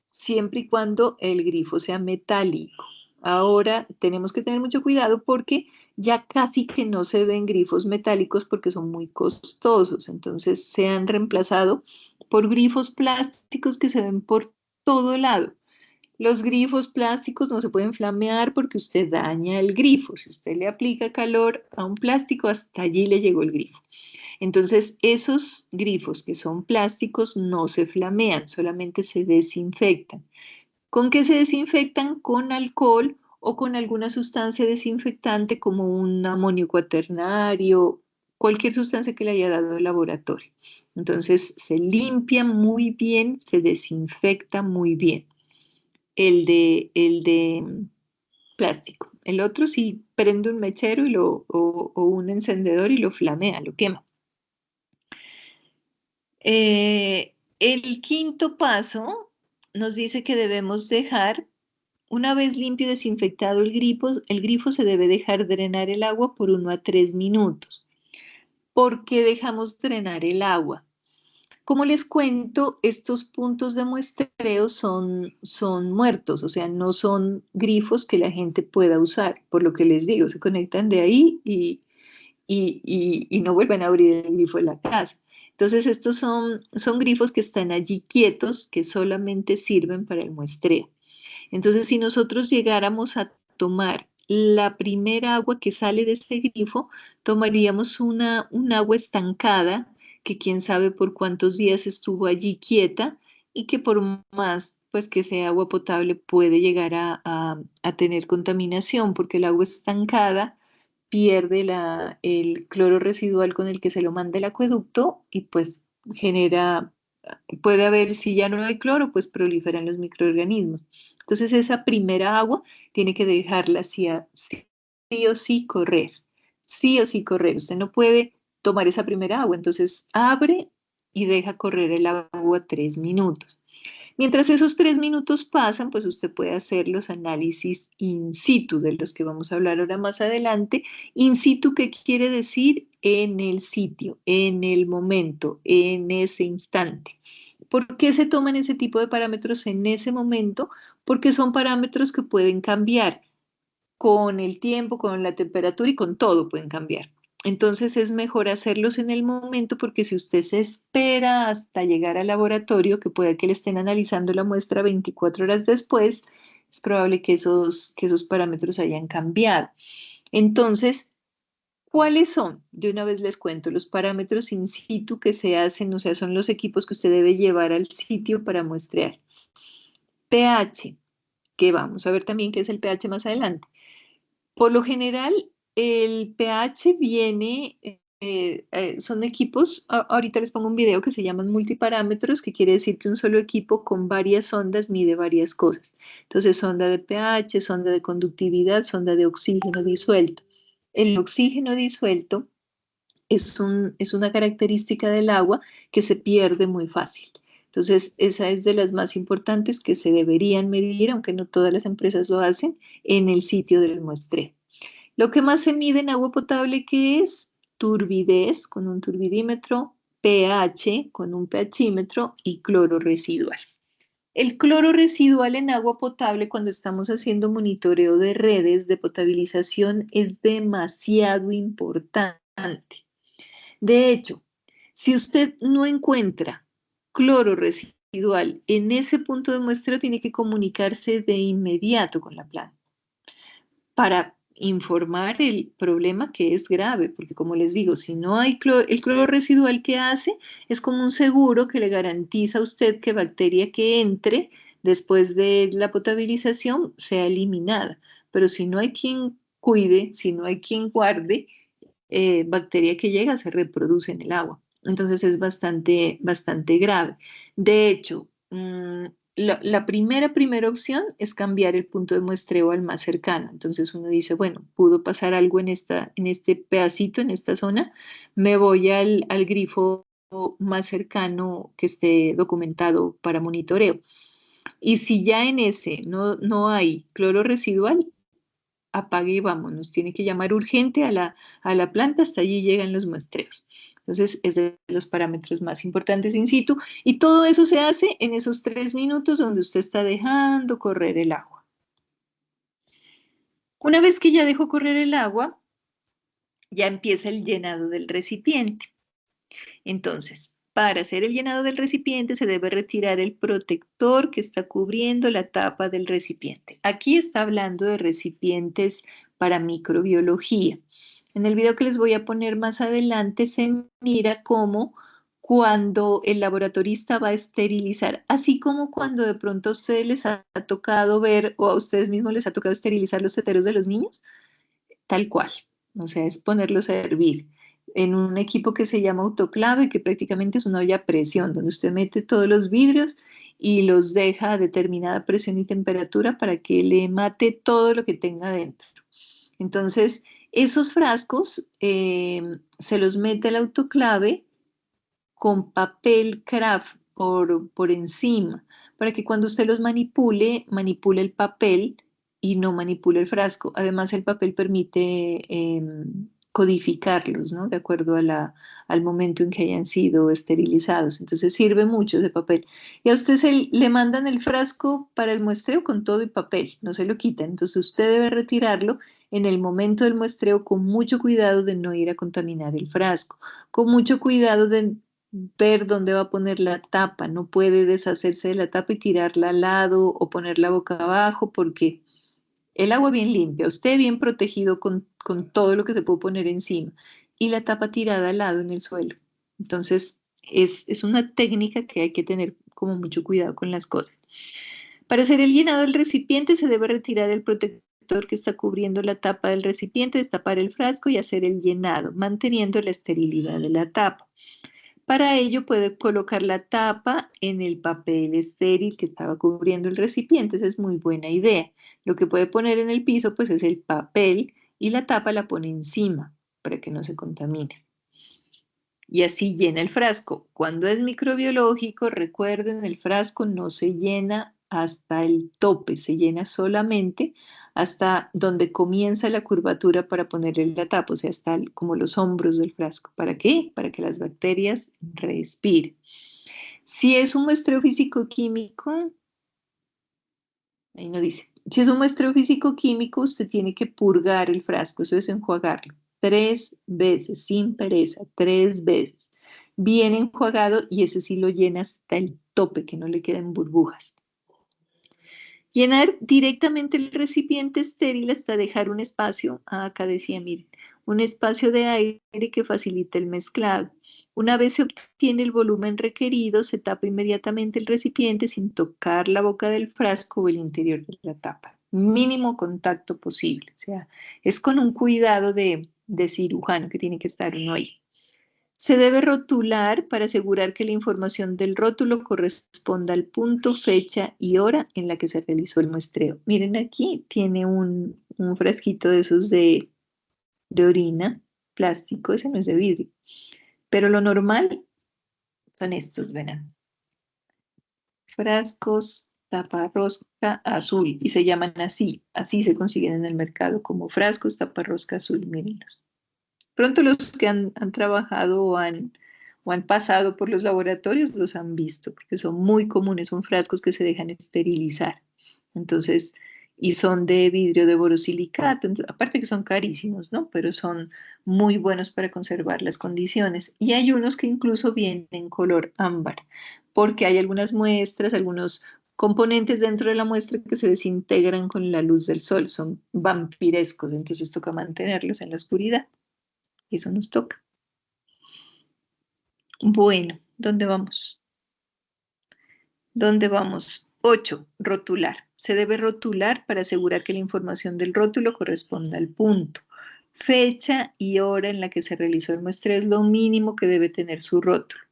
siempre y cuando el grifo sea metálico. Ahora tenemos que tener mucho cuidado porque ya casi que no se ven grifos metálicos porque son muy costosos. Entonces se han reemplazado por grifos plásticos que se ven por todo lado. Los grifos plásticos no se pueden flamear porque usted daña el grifo. Si usted le aplica calor a un plástico, hasta allí le llegó el grifo. Entonces, esos grifos que son plásticos no se flamean, solamente se desinfectan. ¿Con qué se desinfectan? Con alcohol o con alguna sustancia desinfectante como un amonio cuaternario, cualquier sustancia que le haya dado el laboratorio. Entonces, se limpia muy bien, se desinfecta muy bien el de plástico. El otro sí prende un mechero o un encendedor y lo flamea, lo quema. El quinto paso nos dice que debemos dejar, una vez limpio y desinfectado el grifo se debe dejar drenar el agua por 1 a 3 minutos. ¿Por qué dejamos drenar el agua? Como les cuento, estos puntos de muestreo son muertos, o sea, no son grifos que la gente pueda usar, por lo que les digo, se conectan de ahí y no vuelven a abrir el grifo de la casa. Entonces, estos son grifos que están allí quietos, que solamente sirven para el muestreo. Entonces, si nosotros llegáramos a tomar la primera agua que sale de ese grifo, tomaríamos un agua estancada, que quién sabe por cuántos días estuvo allí quieta y que por más pues que sea agua potable puede llegar a tener contaminación, porque el agua estancada pierde el cloro residual con el que se lo manda el acueducto y pues genera, puede haber, si ya no hay cloro, pues proliferan los microorganismos. Entonces esa primera agua tiene que dejarla sí o sí correr, sí o sí correr. Usted no puede tomar esa primera agua, entonces abre y deja correr el agua 3 minutos. Mientras esos 3 minutos pasan, pues usted puede hacer los análisis in situ, de los que vamos a hablar ahora más adelante. In situ, ¿qué quiere decir? En el sitio, en el momento, en ese instante. ¿Por qué se toman ese tipo de parámetros en ese momento? Porque son parámetros que pueden cambiar con el tiempo, con la temperatura y con todo pueden cambiar. Entonces es mejor hacerlos en el momento porque si usted se espera hasta llegar al laboratorio, que puede que le estén analizando la muestra 24 horas después, es probable que esos parámetros hayan cambiado. Entonces, ¿cuáles son? De una vez les cuento, los parámetros in situ que se hacen, o sea, son los equipos que usted debe llevar al sitio para muestrear. pH, que vamos a ver también qué es el pH más adelante. Por lo general, el pH viene, son equipos, ahorita les pongo un video que se llaman multiparámetros, que quiere decir que un solo equipo con varias sondas mide varias cosas. Entonces, sonda de pH, sonda de conductividad, sonda de oxígeno disuelto. El oxígeno disuelto es una característica del agua que se pierde muy fácil. Entonces, esa es de las más importantes que se deberían medir, aunque no todas las empresas lo hacen, en el sitio del muestreo. Lo que más se mide en agua potable, ¿qué es? Turbidez con un turbidímetro, pH con un pHímetro y cloro residual. El cloro residual en agua potable, cuando estamos haciendo monitoreo de redes de potabilización, es demasiado importante. De hecho, si usted no encuentra cloro residual en ese punto de muestreo, tiene que comunicarse de inmediato con la planta para informar el problema que es grave, porque como les digo, si no hay el cloro residual que hace, es como un seguro que le garantiza a usted que bacteria que entre después de la potabilización sea eliminada. Pero si no hay quien cuide, si no hay quien guarde, bacteria que llega se reproduce en el agua. Entonces es bastante, bastante grave. De hecho, la primera opción es cambiar el punto de muestreo al más cercano. Entonces uno dice, bueno, pudo pasar algo en este pedacito, en esta zona, me voy al grifo más cercano que esté documentado para monitoreo. Y si ya en ese no hay cloro residual, apague y vámonos. Tiene que llamar urgente a la planta, hasta allí llegan los muestreos. Entonces, es de los parámetros más importantes in situ y todo eso se hace en esos 3 minutos donde usted está dejando correr el agua. Una vez que ya dejó correr el agua, ya empieza el llenado del recipiente. Entonces, para hacer el llenado del recipiente se debe retirar el protector que está cubriendo la tapa del recipiente. Aquí está hablando de recipientes para microbiología. En el video que les voy a poner más adelante se mira cómo cuando el laboratorista va a esterilizar, así como cuando de pronto a ustedes les ha tocado ver o a ustedes mismos les ha tocado esterilizar los teteros de los niños, tal cual. O sea, es ponerlos a hervir en un equipo que se llama autoclave, que prácticamente es una olla a presión, donde usted mete todos los vidrios y los deja a determinada presión y temperatura para que le mate todo lo que tenga dentro. Entonces, esos frascos se los mete al autoclave con papel craft por encima, para que cuando usted los manipule el papel y no manipule el frasco. Además, el papel permite codificarlos, ¿no? De acuerdo al momento en que hayan sido esterilizados. Entonces sirve mucho ese papel. Y a usted le mandan el frasco para el muestreo con todo y papel, no se lo quitan. Entonces usted debe retirarlo en el momento del muestreo con mucho cuidado de no ir a contaminar el frasco, con mucho cuidado de ver dónde va a poner la tapa. No puede deshacerse de la tapa y tirarla al lado o ponerla boca abajo porque el agua bien limpia, usted bien protegido con todo lo que se puede poner encima y la tapa tirada al lado en el suelo. Entonces, es una técnica que hay que tener como mucho cuidado con las cosas. Para hacer el llenado del recipiente se debe retirar el protector que está cubriendo la tapa del recipiente, destapar el frasco y hacer el llenado, manteniendo la esterilidad de la tapa. Para ello puede colocar la tapa en el papel estéril que estaba cubriendo el recipiente. Esa es muy buena idea. Lo que puede poner en el piso pues es el papel y la tapa la pone encima para que no se contamine. Y así llena el frasco. Cuando es microbiológico, recuerden, el frasco no se llena hasta el tope, se llena solamente hasta donde comienza la curvatura para ponerle la tapa, o sea, hasta como los hombros del frasco. ¿Para qué? Para que las bacterias respiren. Si es un muestreo físico-químico, ahí no dice. Si es un muestreo físico-químico, usted tiene que purgar el frasco, eso es enjuagarlo 3 veces, sin pereza, 3 veces. Bien enjuagado y ese sí lo llena hasta el tope, que no le queden burbujas. Llenar directamente el recipiente estéril hasta dejar un espacio, acá decía, miren, un espacio de aire que facilite el mezclado. Una vez se obtiene el volumen requerido, se tapa inmediatamente el recipiente sin tocar la boca del frasco o el interior de la tapa. Mínimo contacto posible, o sea, es con un cuidado de cirujano que tiene que estar uno ahí. Se debe rotular para asegurar que la información del rótulo corresponda al punto, fecha y hora en la que se realizó el muestreo. Miren aquí, tiene un frasquito de esos de orina, plástico, ese no es de vidrio. Pero lo normal son estos, verán. Frascos taparrosca azul y se llaman así. Así se consiguen en el mercado como frascos taparrosca azul, mírenlos. Pronto los que han trabajado o han pasado por los laboratorios los han visto, porque son muy comunes, son frascos que se dejan esterilizar. Entonces, y son de vidrio de borosilicato, aparte que son carísimos, ¿no? Pero son muy buenos para conservar las condiciones. Y hay unos que incluso vienen en color ámbar, porque hay algunas muestras, algunos componentes dentro de la muestra que se desintegran con la luz del sol, son vampirescos, entonces toca mantenerlos en la oscuridad. Y eso nos toca. Bueno, ¿dónde vamos? ¿Dónde vamos? 8. Rotular. Se debe rotular para asegurar que la información del rótulo corresponda al punto. Fecha y hora en la que se realizó el muestreo es lo mínimo que debe tener su rótulo.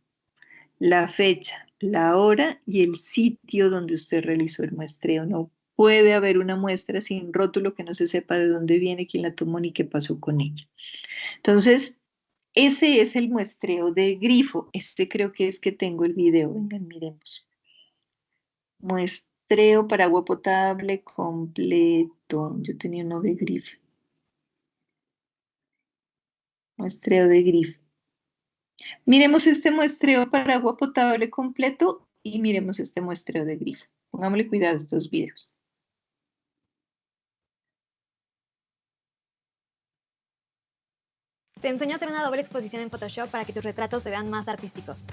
La fecha, la hora y el sitio donde usted realizó el muestreo. No puede haber una muestra sin rótulo que no se sepa de dónde viene, quién la tomó ni qué pasó con ella. Entonces, ese es el muestreo de grifo. Este creo que es que tengo el video. Vengan, miremos. Muestreo para agua potable completo. Yo tenía uno de grifo. Muestreo de grifo. Miremos este muestreo para agua potable completo y miremos este muestreo de grifo. Pongámosle cuidado a estos videos. Te enseño a hacer una doble exposición en Photoshop para que tus retratos se vean más artísticos.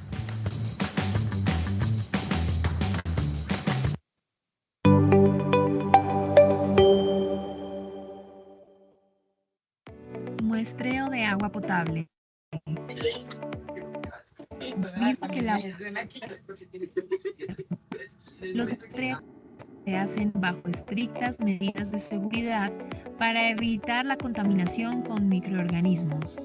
Muestreo de agua potable. Debido a que los muestreos se hacen bajo estrictas medidas de seguridad para evitar la contaminación con microorganismos.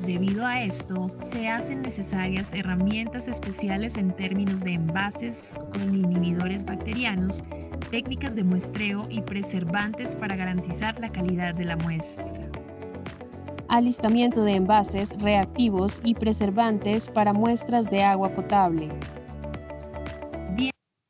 Debido a esto, se hacen necesarias herramientas especiales en términos de envases con inhibidores bacterianos, técnicas de muestreo y preservantes para garantizar la calidad de la muestra. Alistamiento de envases, reactivos y preservantes para muestras de agua potable.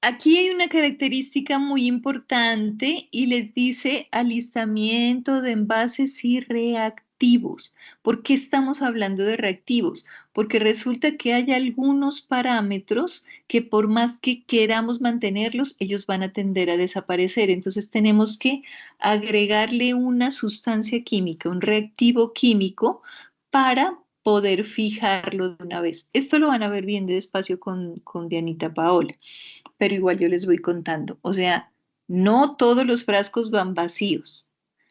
Aquí hay una característica muy importante y les dice alistamiento de envases y reactivos. ¿Por qué estamos hablando de reactivos? Porque resulta que hay algunos parámetros que por más que queramos mantenerlos, ellos van a tender a desaparecer. Entonces tenemos que agregarle una sustancia química, un reactivo químico para poder fijarlo de una vez. Esto lo van a ver bien despacio con Dianita Paola, pero igual yo les voy contando. O sea, no todos los frascos van vacíos.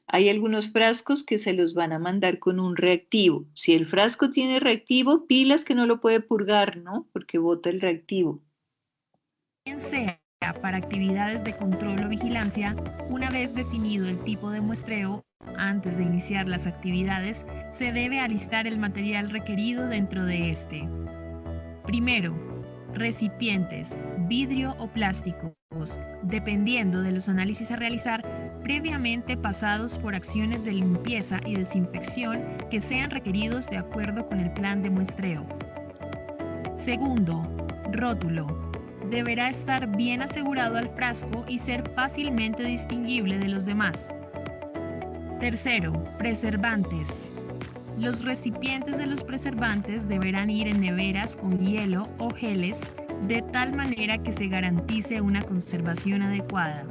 Hay algunos frascos que se los van a mandar con un reactivo. Si el frasco tiene reactivo, pilas que no lo puede purgar, ¿no? Porque bota el reactivo. Bien sea para actividades de control o vigilancia, una vez definido el tipo de muestreo, antes de iniciar las actividades, se debe alistar el material requerido dentro de este. Primero, recipientes, vidrio o plásticos, dependiendo de los análisis a realizar, previamente pasados por acciones de limpieza y desinfección que sean requeridos de acuerdo con el plan de muestreo. Segundo, rótulo. Deberá estar bien asegurado al frasco y ser fácilmente distinguible de los demás. Tercero, preservantes. Los recipientes de los preservantes deberán ir en neveras con hielo o geles de tal manera que se garantice una conservación adecuada.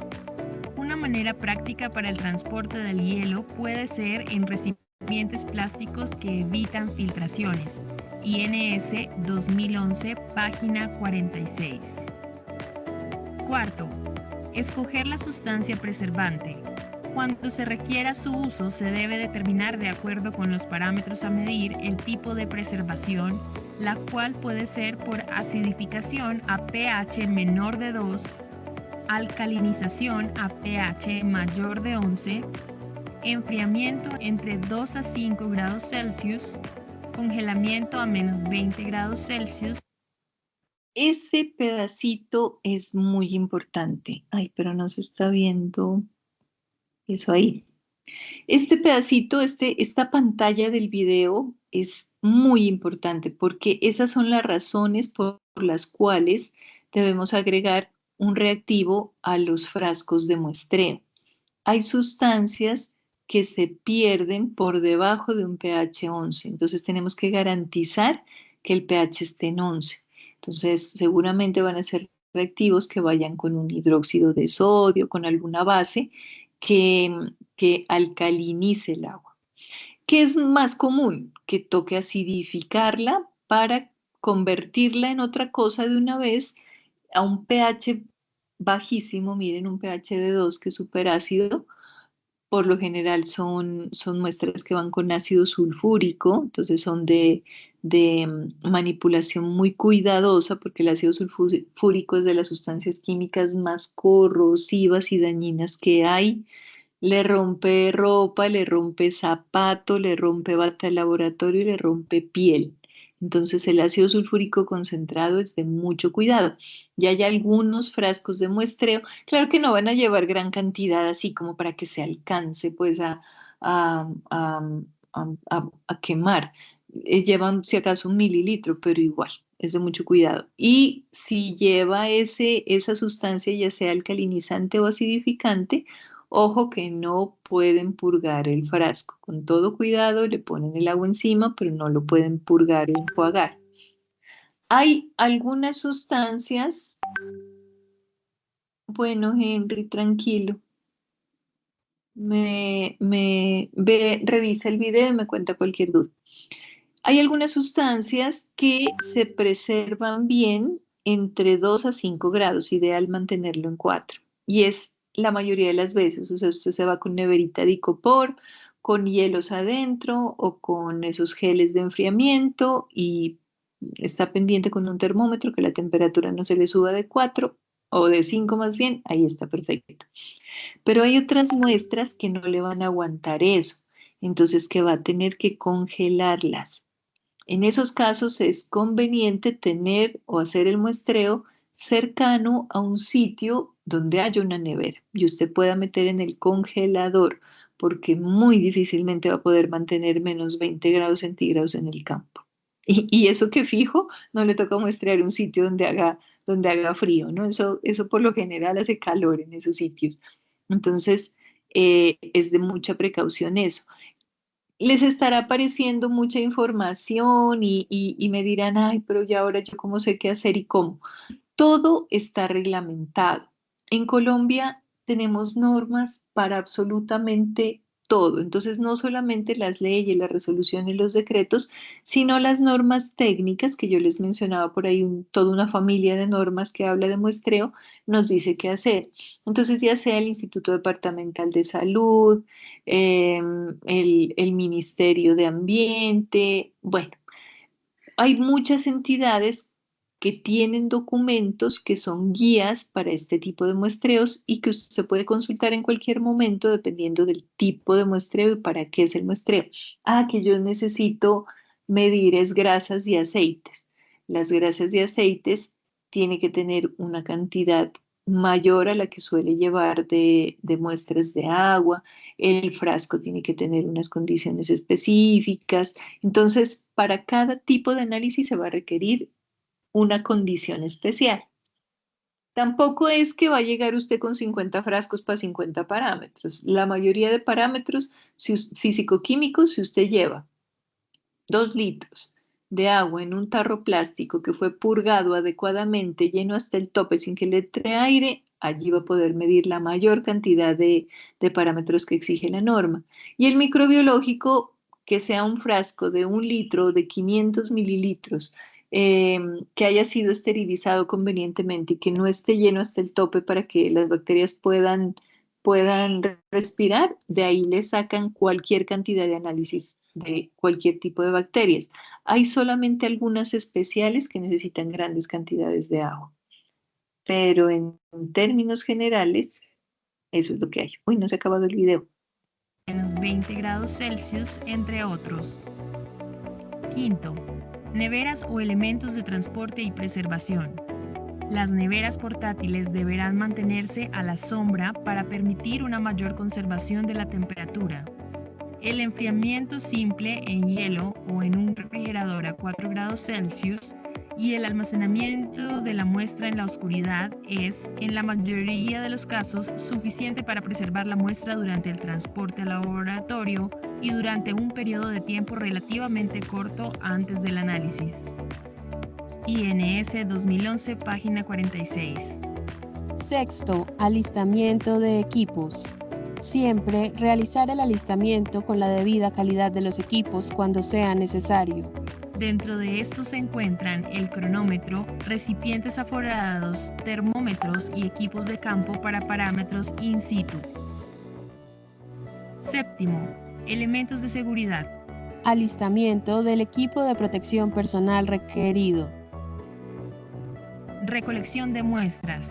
Una manera práctica para el transporte del hielo puede ser en recipientes plásticos que evitan filtraciones. INS 2011, página 46. Cuarto, escoger la sustancia preservante. Cuando se requiera su uso, se debe determinar de acuerdo con los parámetros a medir el tipo de preservación, la cual puede ser por acidificación a pH menor de 2, alcalinización a pH mayor de 11, enfriamiento entre 2 a 5 grados Celsius, congelamiento a menos 20 grados Celsius. Ese pedacito es muy importante. Ay, pero no se está viendo eso ahí. Este pedacito, esta pantalla del video es muy importante porque esas son las razones por las cuales debemos agregar un reactivo a los frascos de muestreo. Hay sustancias que se pierden por debajo de un pH 11, entonces tenemos que garantizar que el pH esté en 11. Entonces seguramente van a ser reactivos que vayan con un hidróxido de sodio, con alguna base que alcalinice el agua. ¿Qué es más común? Que toque acidificarla para convertirla en otra cosa de una vez a un pH bajísimo. Miren, un pH de 2 que es súper ácido. Por lo general son muestras que van con ácido sulfúrico, entonces son de manipulación muy cuidadosa porque el ácido sulfúrico es de las sustancias químicas más corrosivas y dañinas que hay. Le rompe ropa, le rompe zapato, le rompe bata de laboratorio y le rompe piel. Entonces el ácido sulfúrico concentrado es de mucho cuidado. Ya hay algunos frascos de muestreo, claro que no van a llevar gran cantidad así como para que se alcance pues a, a- a quemar. Llevan si acaso 1 mililitro, pero igual es de mucho cuidado. Y si lleva esa sustancia, ya sea alcalinizante o acidificante, ojo que no pueden purgar el frasco. Con todo cuidado le ponen el agua encima, pero no lo pueden purgar o enjuagar. Hay algunas sustancias. Bueno, Henry, tranquilo. Revisa el video y me cuenta cualquier duda. Hay algunas sustancias que se preservan bien entre 2 a 5 grados, ideal mantenerlo en 4. Y es la mayoría de las veces, o sea, usted se va con neverita de icopor, con hielos adentro o con esos geles de enfriamiento y está pendiente con un termómetro que la temperatura no se le suba de 4 o de 5 más bien, ahí está perfecto. Pero hay otras muestras que no le van a aguantar eso, entonces que va a tener que congelarlas. En esos casos es conveniente tener o hacer el muestreo cercano a un sitio donde haya una nevera y usted pueda meter en el congelador porque muy difícilmente va a poder mantener menos 20 grados centígrados en el campo. Y eso que fijo, no le toca muestrear un sitio donde haga frío, ¿no? Eso por lo general hace calor en esos sitios. Entonces, es de mucha precaución eso. Les estará apareciendo mucha información y me dirán, ay, pero ya ahora yo cómo sé qué hacer y cómo. Todo está reglamentado. En Colombia tenemos normas para absolutamente todo. Entonces, no solamente las leyes, las resoluciones, los decretos, sino las normas técnicas que yo les mencionaba por ahí, toda una familia de normas que habla de muestreo, nos dice qué hacer. Entonces, ya sea el Instituto Departamental de Salud, el Ministerio de Ambiente, bueno, hay muchas entidades que tienen documentos que son guías para este tipo de muestreos y que usted puede consultar en cualquier momento dependiendo del tipo de muestreo y para qué es el muestreo. Ah, que yo necesito medir es grasas y aceites. Las grasas y aceites tiene que tener una cantidad mayor a la que suele llevar de muestras de agua. El frasco tiene que tener unas condiciones específicas. Entonces, para cada tipo de análisis se va a requerir una condición especial. Tampoco es que va a llegar usted con 50 frascos para 50 parámetros. La mayoría de parámetros físico-químicos, si usted lleva 2 litros de agua en un tarro plástico que fue purgado adecuadamente, lleno hasta el tope sin que le entre aire, allí va a poder medir la mayor cantidad de parámetros que exige la norma. Y el microbiológico, que sea un frasco de 1 litro, de 500 mililitros, que haya sido esterilizado convenientemente y que no esté lleno hasta el tope para que las bacterias puedan respirar, de ahí le sacan cualquier cantidad de análisis de cualquier tipo de bacterias. Hay solamente algunas especiales que necesitan grandes cantidades de agua, pero en términos generales, eso es lo que hay. Uy, no se ha acabado el video. Menos 20 grados Celsius, entre otros. Quinto, neveras o elementos de transporte y preservación. Las neveras portátiles deberán mantenerse a la sombra para permitir una mayor conservación de la temperatura. El enfriamiento simple en hielo o en un refrigerador a 4 grados Celsius y el almacenamiento de la muestra en la oscuridad es, en la mayoría de los casos, suficiente para preservar la muestra durante el transporte al laboratorio y durante un periodo de tiempo relativamente corto antes del análisis. INS 2011, página 46. Sexto, alistamiento de equipos. Siempre realizar el alistamiento con la debida calidad de los equipos cuando sea necesario. Dentro de estos se encuentran el cronómetro, recipientes aforados, termómetros y equipos de campo para parámetros in situ. Séptimo, elementos de seguridad. Alistamiento del equipo de protección personal requerido. Recolección de muestras.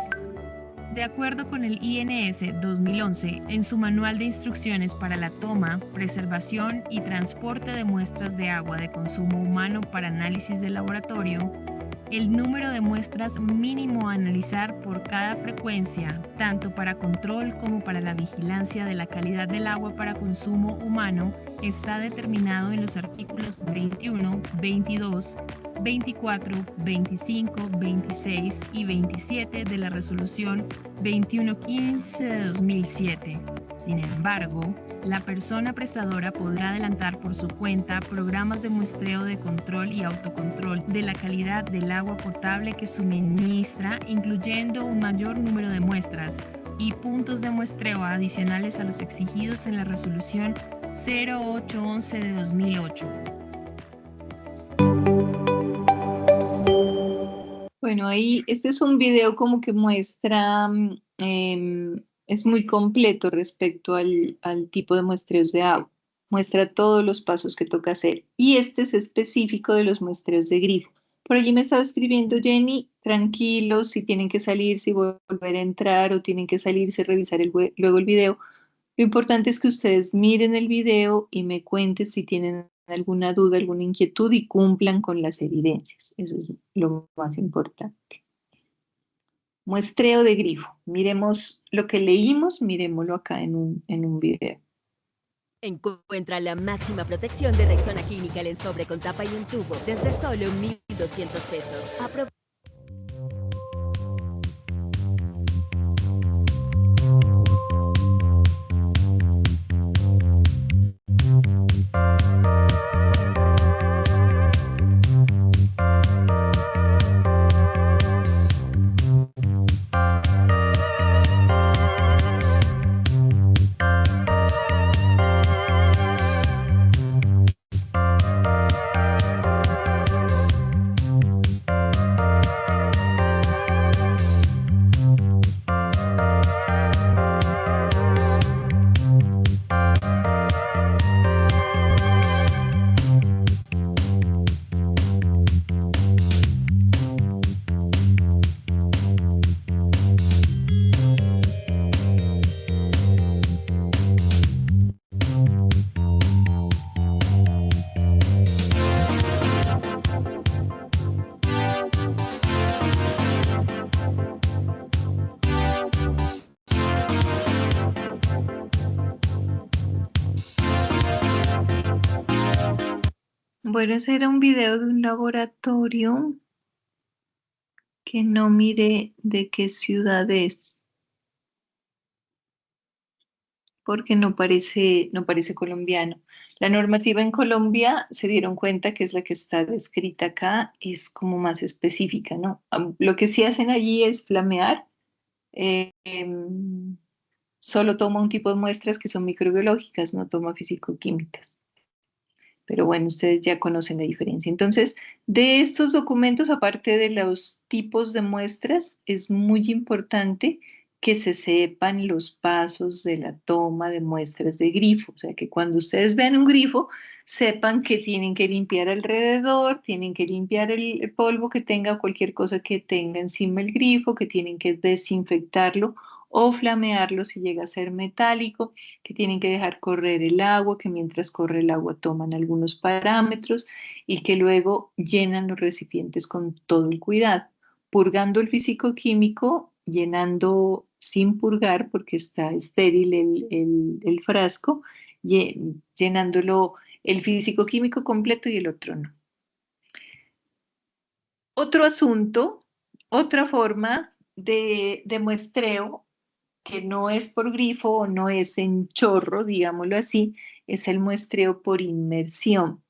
De acuerdo con el INS 2011, en su manual de instrucciones para la toma, preservación y transporte de muestras de agua de consumo humano para análisis de laboratorio, el número de muestras mínimo a analizar por cada frecuencia, tanto para control como para la vigilancia de la calidad del agua para consumo humano, está determinado en los artículos 21, 22, 24, 25, 26 y 27 de la Resolución 2115 de 2007. Sin embargo, la persona prestadora podrá adelantar por su cuenta programas de muestreo de control y autocontrol de la calidad del agua potable que suministra, incluyendo un mayor número de muestras y puntos de muestreo adicionales a los exigidos en la Resolución 0811 de 2008. Bueno, ahí este es un video como que muestra, es muy completo respecto al tipo de muestreos de agua. Muestra todos los pasos que toca hacer. Y este es específico de los muestreos de grifo. Por allí me estaba escribiendo Jenny, tranquilos, si tienen que salir, si volver a entrar o tienen que salirse, revisar luego el video. Lo importante es que ustedes miren el video y me cuenten si tienen alguna duda, alguna inquietud y cumplan con las evidencias. Eso es lo más importante. Muestreo de grifo. Miremos lo que leímos, miremoslo acá en un video. Encuentra la máxima protección de Rexona Clinical en sobre con tapa y un tubo desde solo 1,200 pesos. Bueno, ese era un video de un laboratorio que no miré de qué ciudad es. porque no parece colombiano. La normativa en Colombia se dieron cuenta que es la que está descrita acá, es como más específica, ¿no? Lo que sí hacen allí es flamear. Solo toma un tipo de muestras que son microbiológicas, no toma físico-químicas. Pero bueno, ustedes ya conocen la diferencia. Entonces, de estos documentos, aparte de los tipos de muestras, es muy importante que se sepan los pasos de la toma de muestras de grifo. O sea, que cuando ustedes vean un grifo, sepan que tienen que limpiar alrededor, tienen que limpiar el polvo que tenga, cualquier cosa que tenga encima el grifo, que tienen que desinfectarlo o flamearlo si llega a ser metálico, que tienen que dejar correr el agua, que mientras corre el agua toman algunos parámetros y que luego llenan los recipientes con todo el cuidado, purgando el físico-químico, llenando sin purgar porque está estéril el frasco, llenándolo el físico-químico completo y el otro no. Otro asunto, otra forma de muestreo que no es por grifo o no es en chorro, digámoslo así, es el muestreo por inmersión.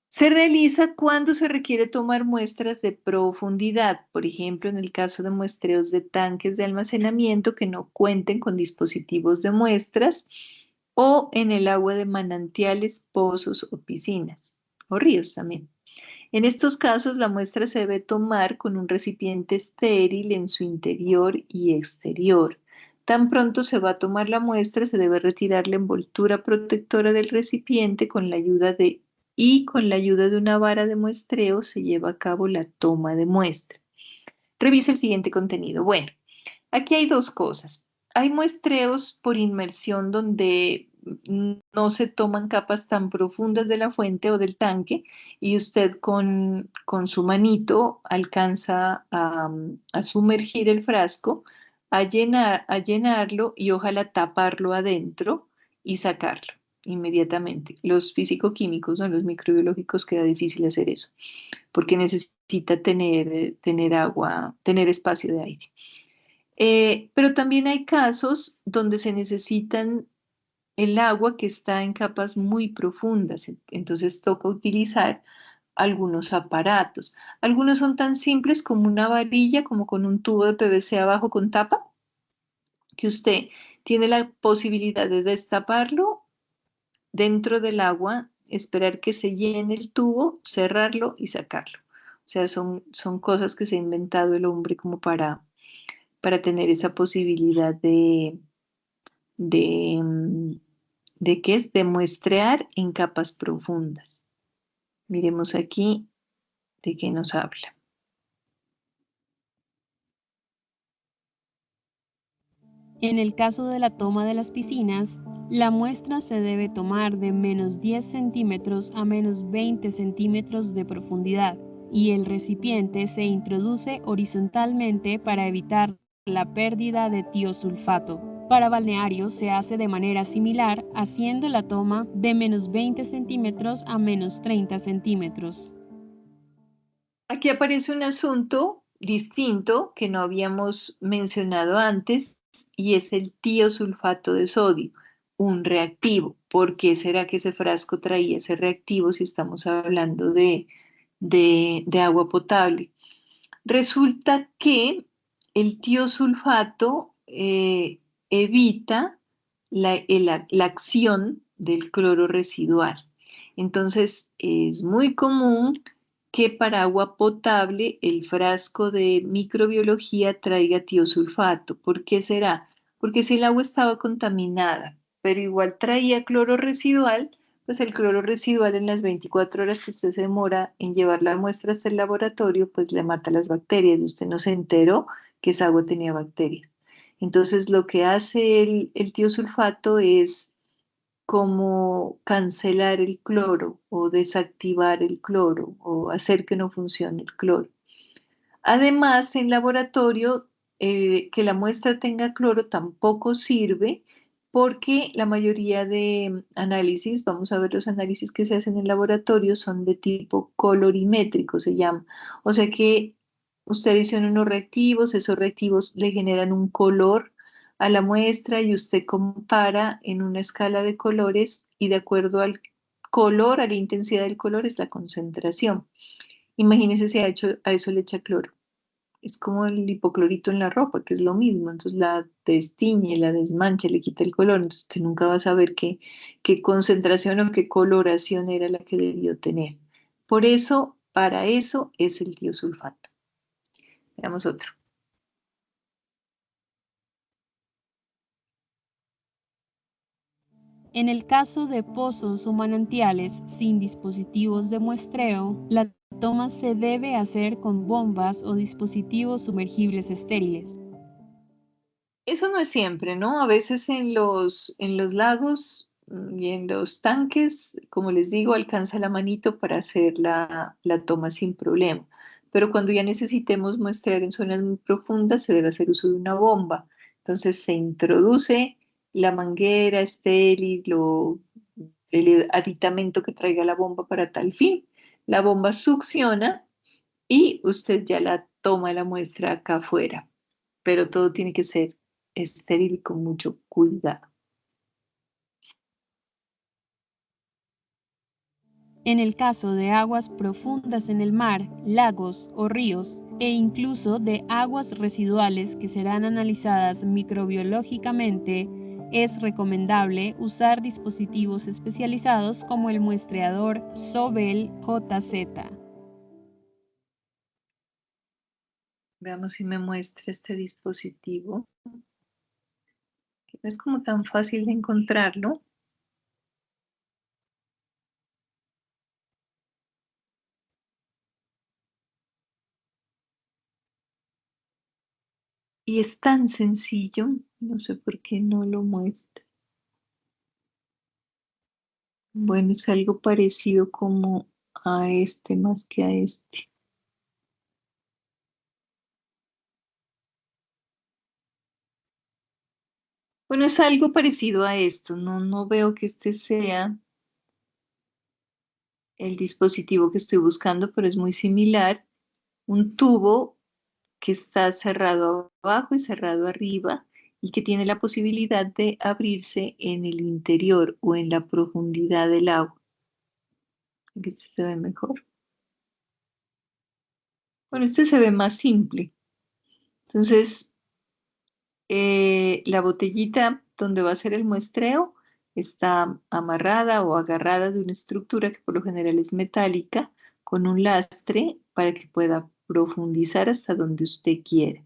Se realiza cuando se requiere tomar muestras de profundidad, por ejemplo, en el caso de muestreos de tanques de almacenamiento que no cuenten con dispositivos de muestras o en el agua de manantiales, pozos o piscinas, o ríos también. En estos casos, la muestra se debe tomar con un recipiente estéril en su interior y exterior. Tan pronto se va a tomar la muestra, se debe retirar la envoltura protectora del recipiente con la ayuda de una vara de muestreo se lleva a cabo la toma de muestra. Revisa el siguiente contenido. Bueno, aquí hay dos cosas. Hay muestreos por inmersión donde no se toman capas tan profundas de la fuente o del tanque y usted con su manito alcanza a sumergir el frasco, a llenarlo y ojalá taparlo adentro y sacarlo inmediatamente. Los físico-químicos o los microbiológicos queda difícil hacer eso porque necesita tener agua, tener espacio de aire. Pero también hay casos donde se necesitan el agua que está en capas muy profundas, entonces toca utilizar algunos aparatos. Algunos son tan simples como una varilla, como con un tubo de PVC abajo con tapa, que usted tiene la posibilidad de destaparlo dentro del agua, esperar que se llene el tubo, cerrarlo y sacarlo. O sea, son cosas que se ha inventado el hombre como para tener esa posibilidad de, ¿de qué es? De muestrear en capas profundas. Miremos aquí de qué nos habla. En el caso de la toma de las piscinas, la muestra se debe tomar de menos 10 centímetros a menos 20 centímetros de profundidad y el recipiente se introduce horizontalmente para evitar la pérdida de tiosulfato. Para balnearios se hace de manera similar, haciendo la toma de menos 20 centímetros a menos 30 centímetros. Aquí aparece un asunto distinto que no habíamos mencionado antes y es el tiosulfato de sodio, un reactivo. ¿Por qué será que ese frasco traía ese reactivo si estamos hablando de agua potable? Resulta que el tiosulfato evita la acción del cloro residual. Entonces, es muy común que para agua potable el frasco de microbiología traiga tiosulfato. ¿Por qué será? Porque si el agua estaba contaminada, pero igual traía cloro residual, pues el cloro residual en las 24 horas que usted se demora en llevar la muestra hasta el laboratorio, pues le mata las bacterias y usted no se enteró que esa agua tenía bacterias. Entonces lo que hace el tiosulfato es como cancelar el cloro o desactivar el cloro o hacer que no funcione el cloro. Además, en laboratorio, que la muestra tenga cloro tampoco sirve porque la mayoría de análisis, vamos a ver los análisis que se hacen en laboratorio, son de tipo colorimétrico, se llama. O sea que usted adiciona unos reactivos, esos reactivos le generan un color a la muestra y usted compara en una escala de colores y de acuerdo al color, a la intensidad del color es la concentración. Imagínese si a eso le echa cloro. Es como el hipoclorito en la ropa, que es lo mismo. Entonces la destiñe, la desmancha, le quita el color. Entonces usted nunca va a saber qué concentración o qué coloración era la que debió tener. Por eso, para eso es el tiosulfato. Veamos otro. En el caso de pozos o manantiales sin dispositivos de muestreo, la toma se debe hacer con bombas o dispositivos sumergibles estériles. Eso no es siempre, ¿no? A veces en los lagos y en los tanques, como les digo, alcanza la manito para hacer la toma sin problema. Pero cuando ya necesitemos muestrear en zonas muy profundas, se debe hacer uso de una bomba. Entonces se introduce la manguera estéril o el aditamento que traiga la bomba para tal fin. La bomba succiona y usted ya la toma la muestra acá afuera, pero todo tiene que ser estéril y con mucho cuidado. En el caso de aguas profundas en el mar, lagos o ríos, e incluso de aguas residuales que serán analizadas microbiológicamente, es recomendable usar dispositivos especializados como el muestreador Sobel JZ. Veamos si me muestra este dispositivo, que no es como tan fácil de encontrarlo. Y es tan sencillo, no sé por qué no lo muestra. Bueno, es algo parecido como a este más que a este. Bueno, es algo parecido a esto. No veo que este sea el dispositivo que estoy buscando, pero es muy similar. Un tubo que está cerrado abajo y cerrado arriba y que tiene la posibilidad de abrirse en el interior o en la profundidad del agua. Aquí se ve mejor. Bueno, este se ve más simple. Entonces, la botellita donde va a ser el muestreo está amarrada o agarrada de una estructura que por lo general es metálica con un lastre para que pueda profundizar hasta donde usted quiera.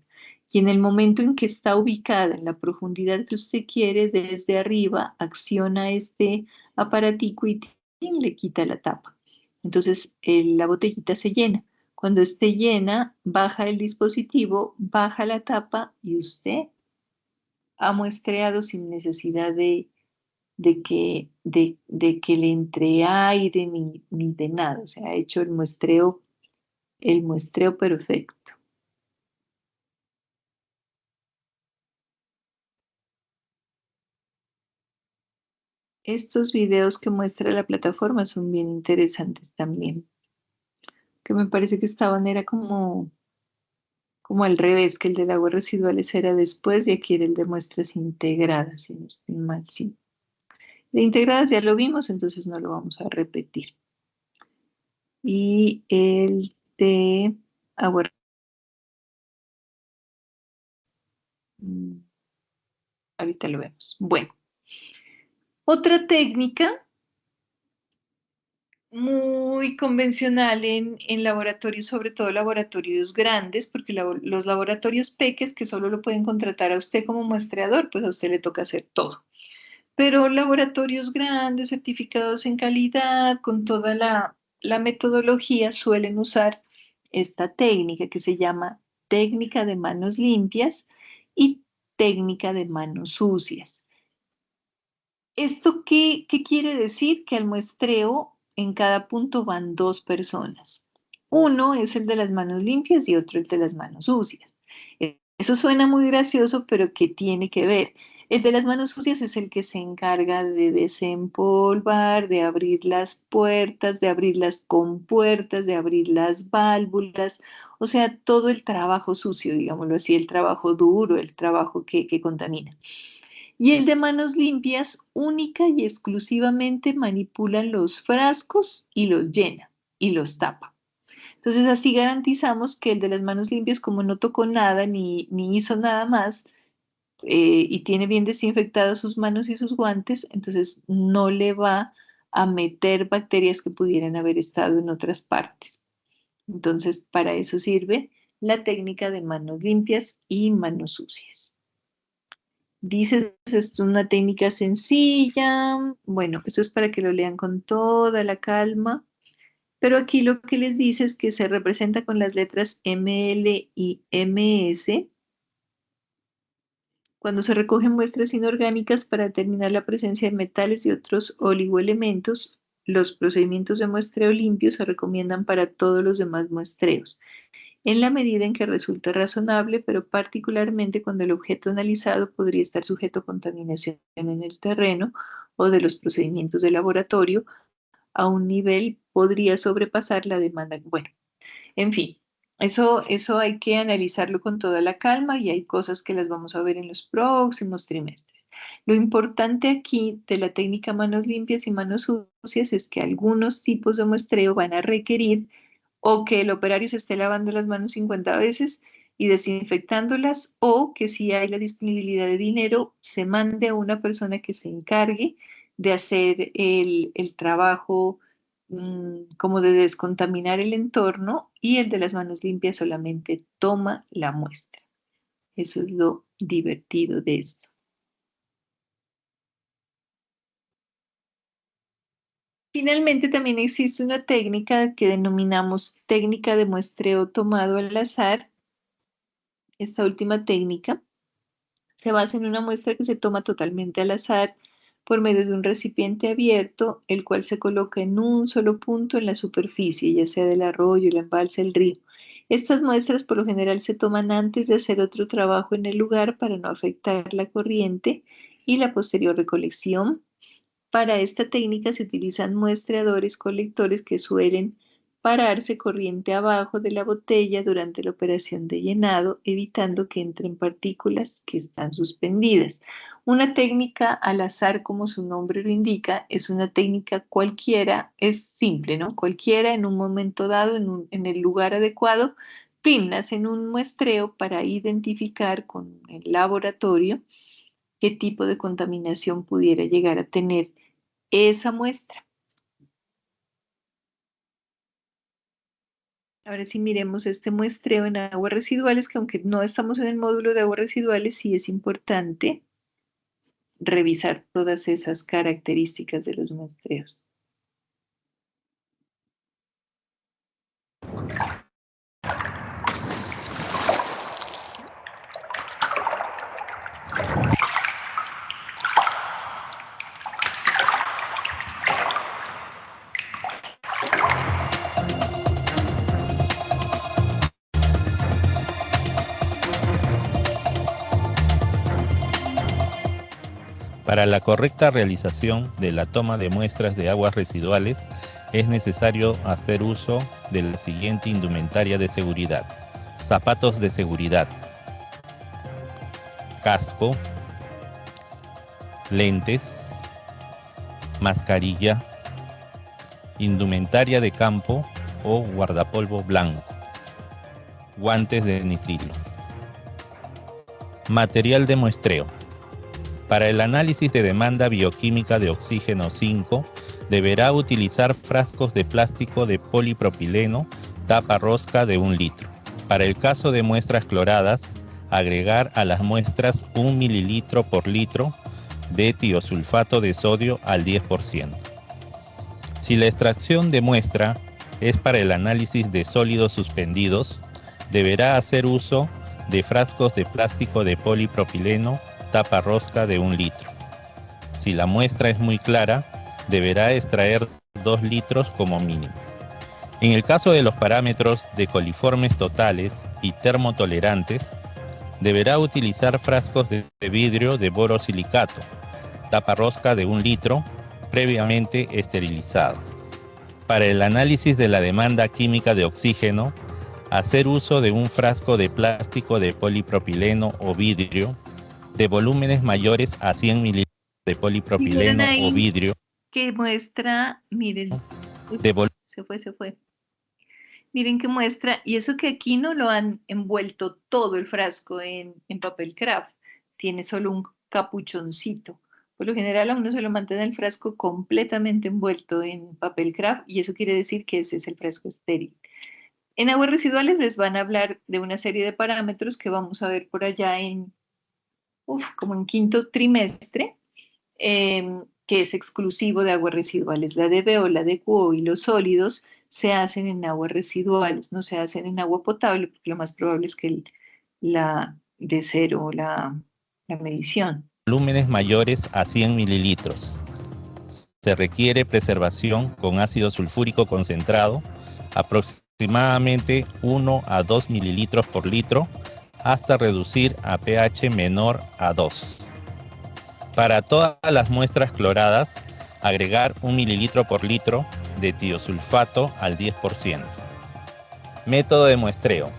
Y en el momento en que está ubicada en la profundidad que usted quiere, desde arriba acciona este aparatico y ¡tin! Le quita la tapa. Entonces la botellita se llena. Cuando esté llena, baja el dispositivo, baja la tapa y usted ha muestreado sin necesidad de que le entre aire ni de nada. O sea, ha hecho el muestreo perfecto. Estos videos que muestra la plataforma son bien interesantes también. Que me parece que estaban era como al revés, que el de aguas residuales era después y aquí era el de muestras integradas, si no estoy mal, sí. De integradas ya lo vimos, entonces no lo vamos a repetir. Y el de agua. Ahorita lo vemos. Bueno, otra técnica muy convencional en laboratorios, sobre todo laboratorios grandes, porque los laboratorios peques que solo lo pueden contratar a usted como muestreador, pues a usted le toca hacer todo. Pero laboratorios grandes, certificados en calidad, con toda la metodología, suelen usar esta técnica que se llama técnica de manos limpias y técnica de manos sucias. ¿Esto qué quiere decir? Que al muestreo en cada punto van dos personas. Uno es el de las manos limpias y otro el de las manos sucias. Eso suena muy gracioso, pero ¿qué tiene que ver? El de las manos sucias es el que se encarga de desempolvar, de abrir las puertas, de abrir las compuertas, de abrir las válvulas, o sea, todo el trabajo sucio, digámoslo así, el trabajo duro, el trabajo que contamina. Y el de manos limpias, única y exclusivamente manipulan los frascos y los llena y los tapa. Entonces así garantizamos que el de las manos limpias, como no tocó nada ni hizo nada más, y tiene bien desinfectadas sus manos y sus guantes, entonces no le va a meter bacterias que pudieran haber estado en otras partes. Entonces, para eso sirve la técnica de manos limpias y manos sucias. Dices, es una técnica sencilla. Bueno, eso es para que lo lean con toda la calma. Pero aquí lo que les dice es que se representa con las letras ML y MS cuando se recogen muestras inorgánicas para determinar la presencia de metales y otros oligoelementos. Los procedimientos de muestreo limpio se recomiendan para todos los demás muestreos, en la medida en que resulte razonable, pero particularmente cuando el objeto analizado podría estar sujeto a contaminación en el terreno o de los procedimientos de laboratorio, a un nivel podría sobrepasar la demanda. Bueno, en fin, eso hay que analizarlo con toda la calma y hay cosas que las vamos a ver en los próximos trimestres. Lo importante aquí de la técnica manos limpias y manos sucias es que algunos tipos de muestreo van a requerir o que el operario se esté lavando las manos 50 veces y desinfectándolas, o que si hay la disponibilidad de dinero, se mande a una persona que se encargue de hacer el trabajo como de descontaminar el entorno, y el de las manos limpias solamente toma la muestra. Eso es lo divertido de esto. Finalmente, también existe una técnica que denominamos técnica de muestreo tomado al azar. Esta última técnica se basa en una muestra que se toma totalmente al azar por medio de un recipiente abierto, el cual se coloca en un solo punto en la superficie, ya sea del arroyo, el embalse, el río. Estas muestras por lo general se toman antes de hacer otro trabajo en el lugar para no afectar la corriente y la posterior recolección. Para esta técnica se utilizan muestreadores colectores que suelen pararse corriente abajo de la botella durante la operación de llenado, evitando que entren partículas que están suspendidas. Una técnica al azar, como su nombre lo indica, es una técnica cualquiera, es simple, ¿no? Cualquiera en un momento dado, en el lugar adecuado, hacen un muestreo para identificar con el laboratorio qué tipo de contaminación pudiera llegar a tener esa muestra. Ahora sí miremos este muestreo en aguas residuales, que aunque no estamos en el módulo de aguas residuales, sí es importante revisar todas esas características de los muestreos. Para la correcta realización de la toma de muestras de aguas residuales, es necesario hacer uso de la siguiente indumentaria de seguridad: zapatos de seguridad, casco, lentes, mascarilla, indumentaria de campo o guardapolvo blanco, guantes de nitrilo. Material de muestreo. Para el análisis de demanda bioquímica de oxígeno 5, deberá utilizar frascos de plástico de polipropileno, tapa rosca de 1 litro. Para el caso de muestras cloradas, agregar a las muestras 1 mililitro por litro de tiosulfato de sodio al 10%. Si la extracción de muestra es para el análisis de sólidos suspendidos, deberá hacer uso de frascos de plástico de polipropileno, tapa rosca de 1 litro. Si la muestra es muy clara, deberá extraer 2 litros como mínimo. En el caso de los parámetros de coliformes totales y termotolerantes, Deberá utilizar frascos de vidrio de borosilicato, tapa rosca de 1 litro, previamente esterilizado. Para el análisis de la demanda química de oxígeno, hacer uso de un frasco de plástico de polipropileno o vidrio de volúmenes mayores a 100 mililitros de polipropileno o vidrio. Que muestra, miren, se fue. Miren que muestra, y eso que aquí no lo han envuelto todo el frasco en papel craft, tiene solo un capuchoncito. Por lo general a uno se lo mantiene el frasco completamente envuelto en papel craft y eso quiere decir que ese es el frasco estéril. En aguas residuales les van a hablar de una serie de parámetros que vamos a ver por allá como en quinto trimestre, que es exclusivo de aguas residuales. La DBO, la DQO y los sólidos se hacen en aguas residuales, no se hacen en agua potable, porque lo más probable es que la de cero, la medición. Volúmenes mayores a 100 mililitros. Se requiere preservación con ácido sulfúrico concentrado, aproximadamente 1 a 2 mililitros por litro, hasta reducir a pH menor a 2. Para todas las muestras cloradas, agregar 1 mililitro por litro de tiosulfato al 10%. Método de muestreo.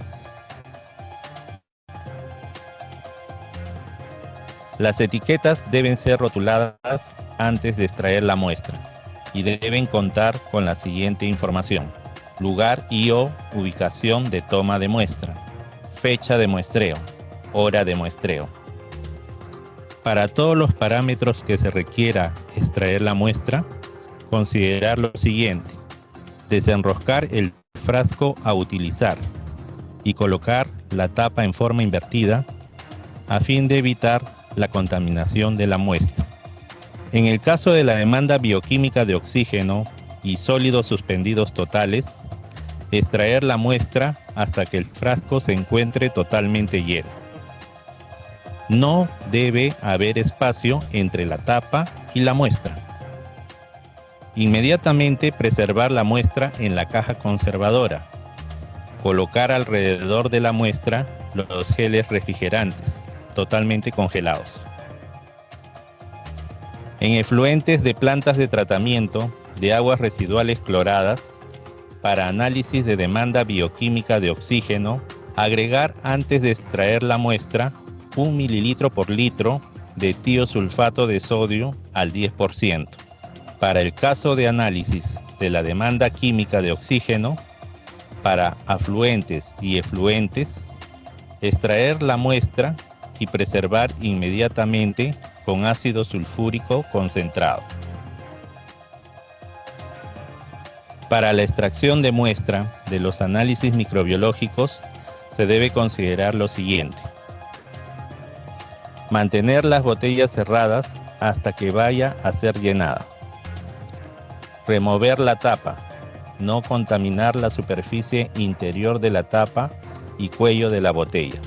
Las etiquetas deben ser rotuladas antes de extraer la muestra y deben contar con la siguiente información: lugar y/o ubicación de toma de muestra, fecha de muestreo, hora de muestreo. Para todos los parámetros que se requiera extraer la muestra, considerar lo siguiente: desenroscar el frasco a utilizar y colocar la tapa en forma invertida a fin de evitar la contaminación de la muestra. En el caso de la demanda bioquímica de oxígeno y sólidos suspendidos totales, extraer la muestra hasta que el frasco se encuentre totalmente lleno. No debe haber espacio entre la tapa y la muestra. Inmediatamente preservar la muestra en la caja conservadora. Colocar alrededor de la muestra los geles refrigerantes, totalmente congelados. En efluentes de plantas de tratamiento de aguas residuales cloradas, para análisis de demanda bioquímica de oxígeno, agregar antes de extraer la muestra 1 mililitro por litro de tiosulfato de sodio al 10%. Para el caso de análisis de la demanda química de oxígeno, para afluentes y efluentes, extraer la muestra y preservar inmediatamente con ácido sulfúrico concentrado. Para la extracción de muestra de los análisis microbiológicos se debe considerar lo siguiente: mantener las botellas cerradas hasta que vaya a ser llenada. Remover la tapa, no contaminar la superficie interior de la tapa y cuello de la botella.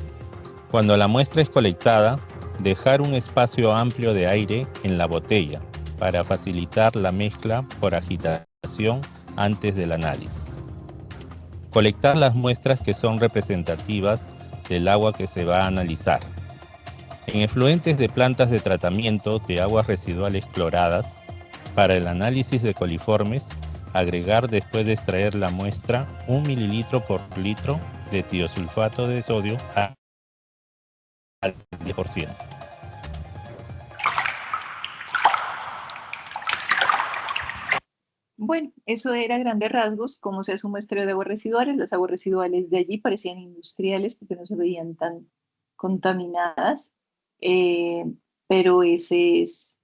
Cuando la muestra es colectada, dejar un espacio amplio de aire en la botella para facilitar la mezcla por agitación antes del análisis. Colectar las muestras que son representativas del agua que se va a analizar. En efluentes de plantas de tratamiento de aguas residuales cloradas, para el análisis de coliformes, agregar después de extraer la muestra 1 mililitro por litro de tiosulfato de sodio al 10%. Bueno, eso era a grandes rasgos cómo se hace un muestreo de aguas residuales. Las aguas residuales de allí parecían industriales porque no se veían tan contaminadas, pero ese es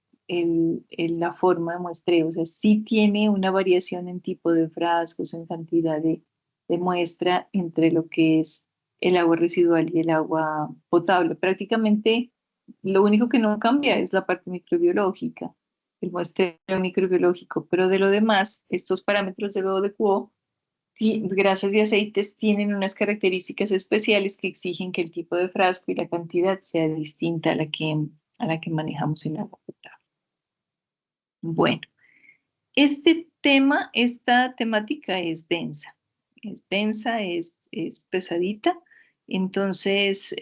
la forma de muestreo. O sea, sí tiene una variación en tipo de frascos, en cantidad de muestra entre lo que es el agua residual y el agua potable. Prácticamente lo único que no cambia es la parte microbiológica, el muestreo microbiológico, pero de lo demás, estos parámetros de BO/DQO, grasas y aceites tienen unas características especiales que exigen que el tipo de frasco y la cantidad sea distinta a la que manejamos en agua potable. Bueno, esta temática es densa, es pesadita. Entonces,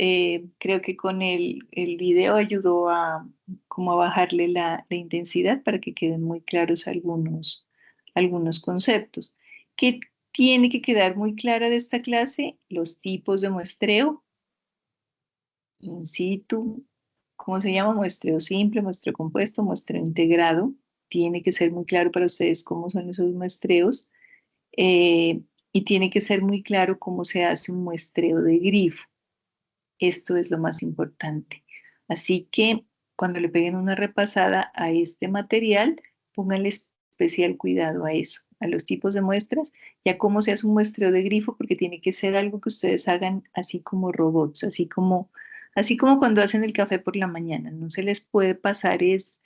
creo que con el video ayudó a, como a bajarle la intensidad para que queden muy claros algunos conceptos. ¿Qué tiene que quedar muy clara de esta clase? Los tipos de muestreo, in situ, ¿cómo se llama? Muestreo simple, muestreo compuesto, muestreo integrado. Tiene que ser muy claro para ustedes cómo son esos muestreos. Y tiene que ser muy claro cómo se hace un muestreo de grifo. Esto es lo más importante. Así que cuando le peguen una repasada a este material, pónganle especial cuidado a eso, a los tipos de muestras y a cómo se hace un muestreo de grifo, porque tiene que ser algo que ustedes hagan así como robots, así como cuando hacen el café por la mañana. No se les puede pasar es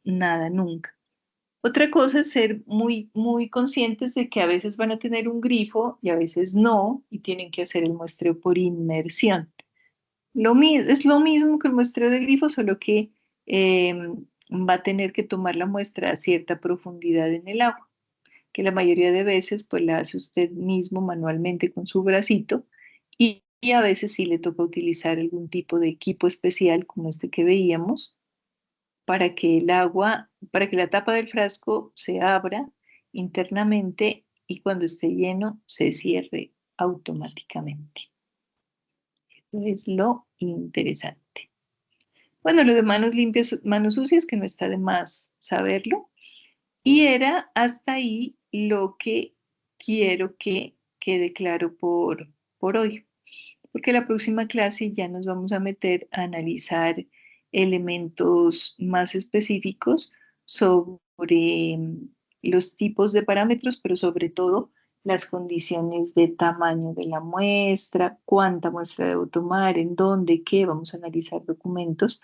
nada nunca. Otra cosa es ser muy, muy conscientes de que a veces van a tener un grifo y a veces no, y tienen que hacer el muestreo por inmersión. Es lo mismo que el muestreo de grifo, solo que va a tener que tomar la muestra a cierta profundidad en el agua, que la mayoría de veces pues la hace usted mismo manualmente con su bracito y a veces sí le toca utilizar algún tipo de equipo especial como este que veíamos para que para que la tapa del frasco se abra internamente y cuando esté lleno se cierre automáticamente. Esto es lo interesante. Bueno, lo de manos limpias, manos sucias, que no está de más saberlo. Y era hasta ahí lo que quiero que quede claro por hoy. Porque la próxima clase ya nos vamos a meter a analizar elementos más específicos sobre los tipos de parámetros, pero sobre todo las condiciones de tamaño de la muestra, cuánta muestra debo tomar, en dónde, qué, vamos a analizar documentos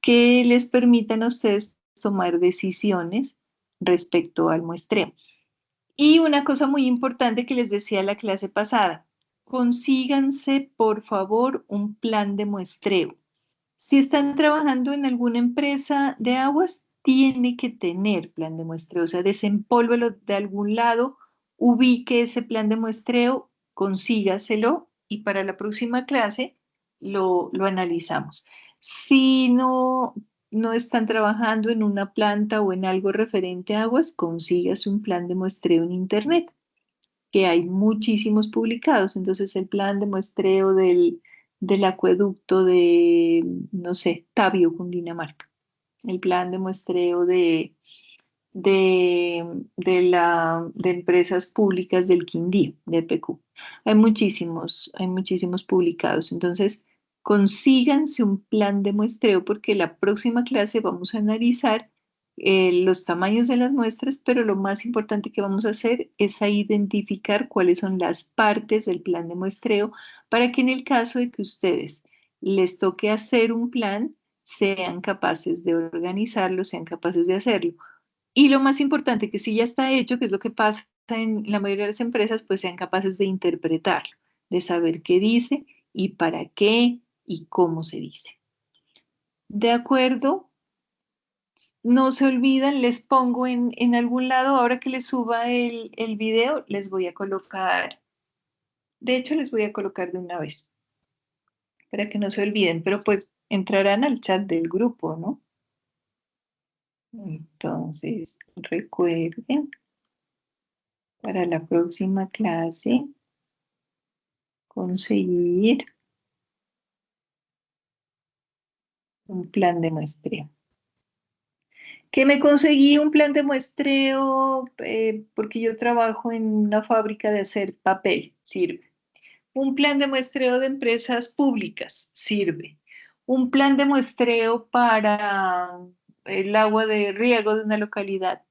que les permitan a ustedes tomar decisiones respecto al muestreo. Y una cosa muy importante que les decía la clase pasada, consíganse por favor un plan de muestreo. Si están trabajando en alguna empresa de aguas, tiene que tener plan de muestreo, o sea, desempólvelo de algún lado, ubique ese plan de muestreo, consígaselo y para la próxima clase lo analizamos. Si no están trabajando en una planta o en algo referente a aguas, consígase un plan de muestreo en internet, que hay muchísimos publicados. Entonces, el plan de muestreo del acueducto de, no sé, Tabio, Cundinamarca. El plan de muestreo de empresas públicas del Quindío, de PQ. Hay muchísimos publicados. Entonces, consíganse un plan de muestreo porque la próxima clase vamos a analizar los tamaños de las muestras, pero lo más importante que vamos a hacer es a identificar cuáles son las partes del plan de muestreo para que en el caso de que ustedes les toque hacer un plan, sean capaces de organizarlo, sean capaces de hacerlo. Y lo más importante, que si ya está hecho, que es lo que pasa en la mayoría de las empresas, pues sean capaces de interpretarlo, de saber qué dice y para qué y cómo se dice. ¿De acuerdo? No se olvidan, les pongo en algún lado, ahora que les suba el video, les voy a colocar, de hecho les voy a colocar de una vez, para que no se olviden, pero pues entrarán al chat del grupo, ¿no? Entonces, recuerden, para la próxima clase, conseguir un plan de muestreo. Que me conseguí un plan de muestreo porque yo trabajo en una fábrica de hacer papel, sirve. Un plan de muestreo de empresas públicas, sirve. Un plan de muestreo para el agua de riego de una localidad,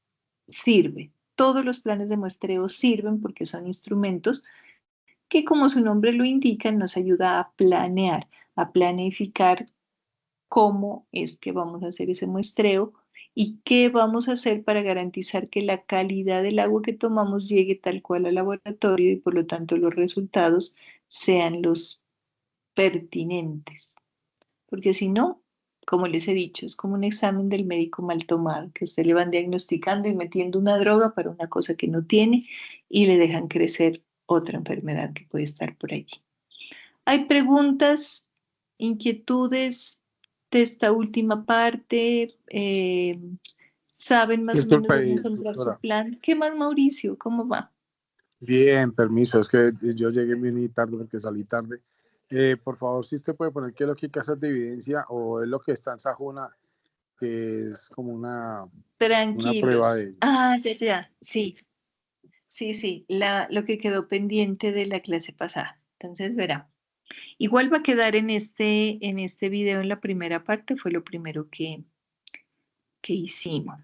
sirve. Todos los planes de muestreo sirven porque son instrumentos que, como su nombre lo indica, nos ayuda a planear, a planificar cómo es que vamos a hacer ese muestreo y qué vamos a hacer para garantizar que la calidad del agua que tomamos llegue tal cual al laboratorio y por lo tanto los resultados sean los pertinentes. Porque si no, como les he dicho, es como un examen del médico mal tomado, que usted le van diagnosticando y metiendo una droga para una cosa que no tiene y le dejan crecer otra enfermedad que puede estar por allí. ¿Hay preguntas, inquietudes de esta última parte? ¿Saben más o menos Disculpe, dónde encontrar su doctora. plan? ¿Qué más, Mauricio? ¿Cómo va? Bien, permiso, es que yo llegué bien tarde porque salí tarde. Por favor, si usted puede poner qué es lo que hay que hacer de evidencia o es lo que está en Sajona, que es como una prueba Tranquilos. de... Ah, ya. Sí, sí. Lo que quedó pendiente de la clase pasada. Entonces, verá. Igual va a quedar en este video, en la primera parte, fue lo primero que hicimos.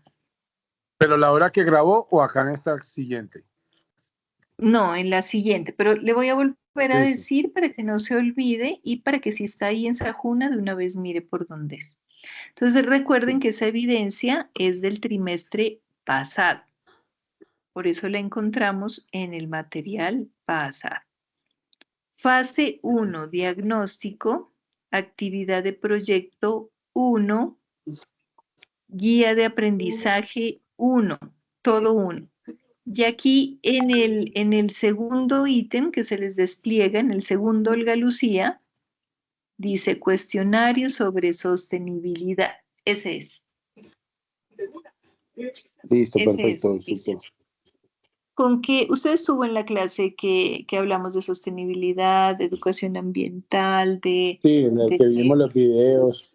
¿Pero la hora que grabó o acá en esta siguiente? No, en la siguiente, pero le voy a volver a Listo. decir para que no se olvide y para que si está ahí en Sajuna de una vez mire por dónde es. Entonces recuerden que esa evidencia es del trimestre pasado. Por eso la encontramos en el material pasado. Fase 1, diagnóstico, actividad de proyecto 1, guía de aprendizaje 1, todo 1. Y aquí en el segundo ítem que se les despliega, en el segundo Olga Lucía, dice cuestionario sobre sostenibilidad. Ese es. Listo, Ese perfecto. dice. Con que usted estuvo en la clase que hablamos de sostenibilidad, de educación ambiental, Sí, en el que vimos los videos,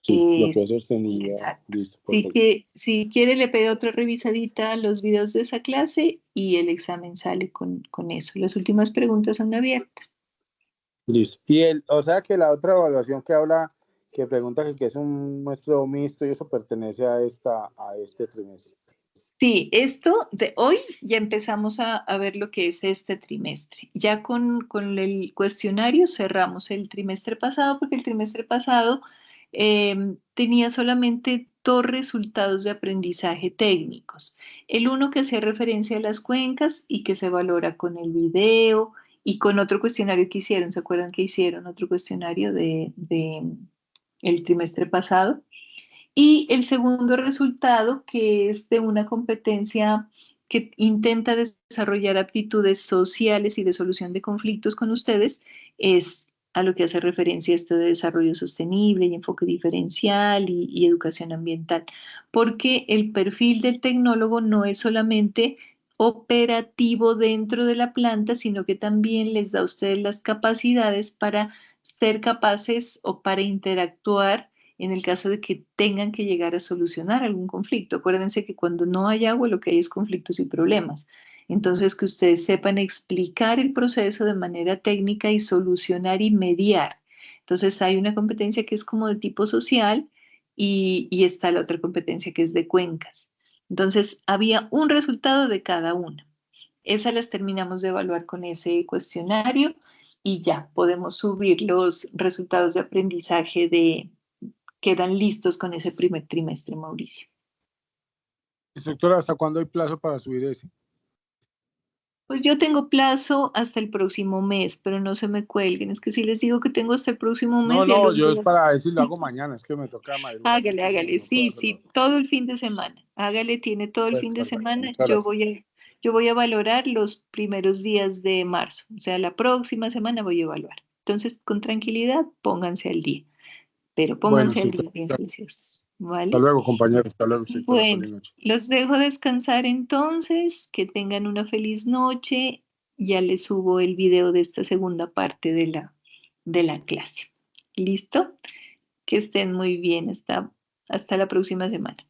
sí, lo que es exacto. sostenibilidad. Listo, perfecto. Si quiere le pido otra revisadita a los videos de esa clase y el examen sale con eso. Las últimas preguntas son abiertas. Listo. O sea que la otra evaluación que habla, que pregunta que es un muestreo mixto y eso pertenece a este trimestre. Sí, esto de hoy ya empezamos a ver lo que es este trimestre. Ya con el cuestionario cerramos el trimestre pasado porque el trimestre pasado tenía solamente 2 resultados de aprendizaje técnicos. El uno que hacía referencia a las cuencas y que se valora con el video y con otro cuestionario que hicieron. ¿Se acuerdan que hicieron otro cuestionario de el trimestre pasado? Y el segundo resultado, que es de una competencia que intenta desarrollar aptitudes sociales y de solución de conflictos con ustedes, es a lo que hace referencia esto de desarrollo sostenible y enfoque diferencial y educación ambiental, porque el perfil del tecnólogo no es solamente operativo dentro de la planta, sino que también les da a ustedes las capacidades para ser capaces o para interactuar en el caso de que tengan que llegar a solucionar algún conflicto. Acuérdense que cuando no hay agua lo que hay es conflictos y problemas. Entonces, que ustedes sepan explicar el proceso de manera técnica y solucionar y mediar. Entonces, hay una competencia que es como de tipo social y está la otra competencia que es de cuencas. Entonces, había un resultado de cada una. Esas las terminamos de evaluar con ese cuestionario y ya podemos subir los resultados de aprendizaje quedan listos con ese primer trimestre, Mauricio. Instructora, ¿hasta cuándo hay plazo para subir ese? Pues yo tengo plazo hasta el próximo mes, pero no se me cuelguen. Es que si les digo que tengo hasta el próximo mes, ya No, los yo es veo. para ver si lo hago mañana, es que me toca madrugar muchísimo, Hágale, no puedo sí, hacerlo. todo el fin de semana. Hágale, tiene todo el fin de Perfecto, semana. muchas gracias. Yo voy a valorar los primeros días de marzo. O sea, la próxima semana voy a evaluar. Entonces, con tranquilidad, pónganse al día. Pero Bueno, pónganse al día bien juiciosos. hasta ¿Vale? luego, compañero, hasta luego, instructora, Bueno, feliz noche. los dejo descansar entonces, que tengan una feliz noche. Ya les subo el video de esta segunda parte de la clase. ¿Listo? Que estén muy bien. Hasta la próxima semana.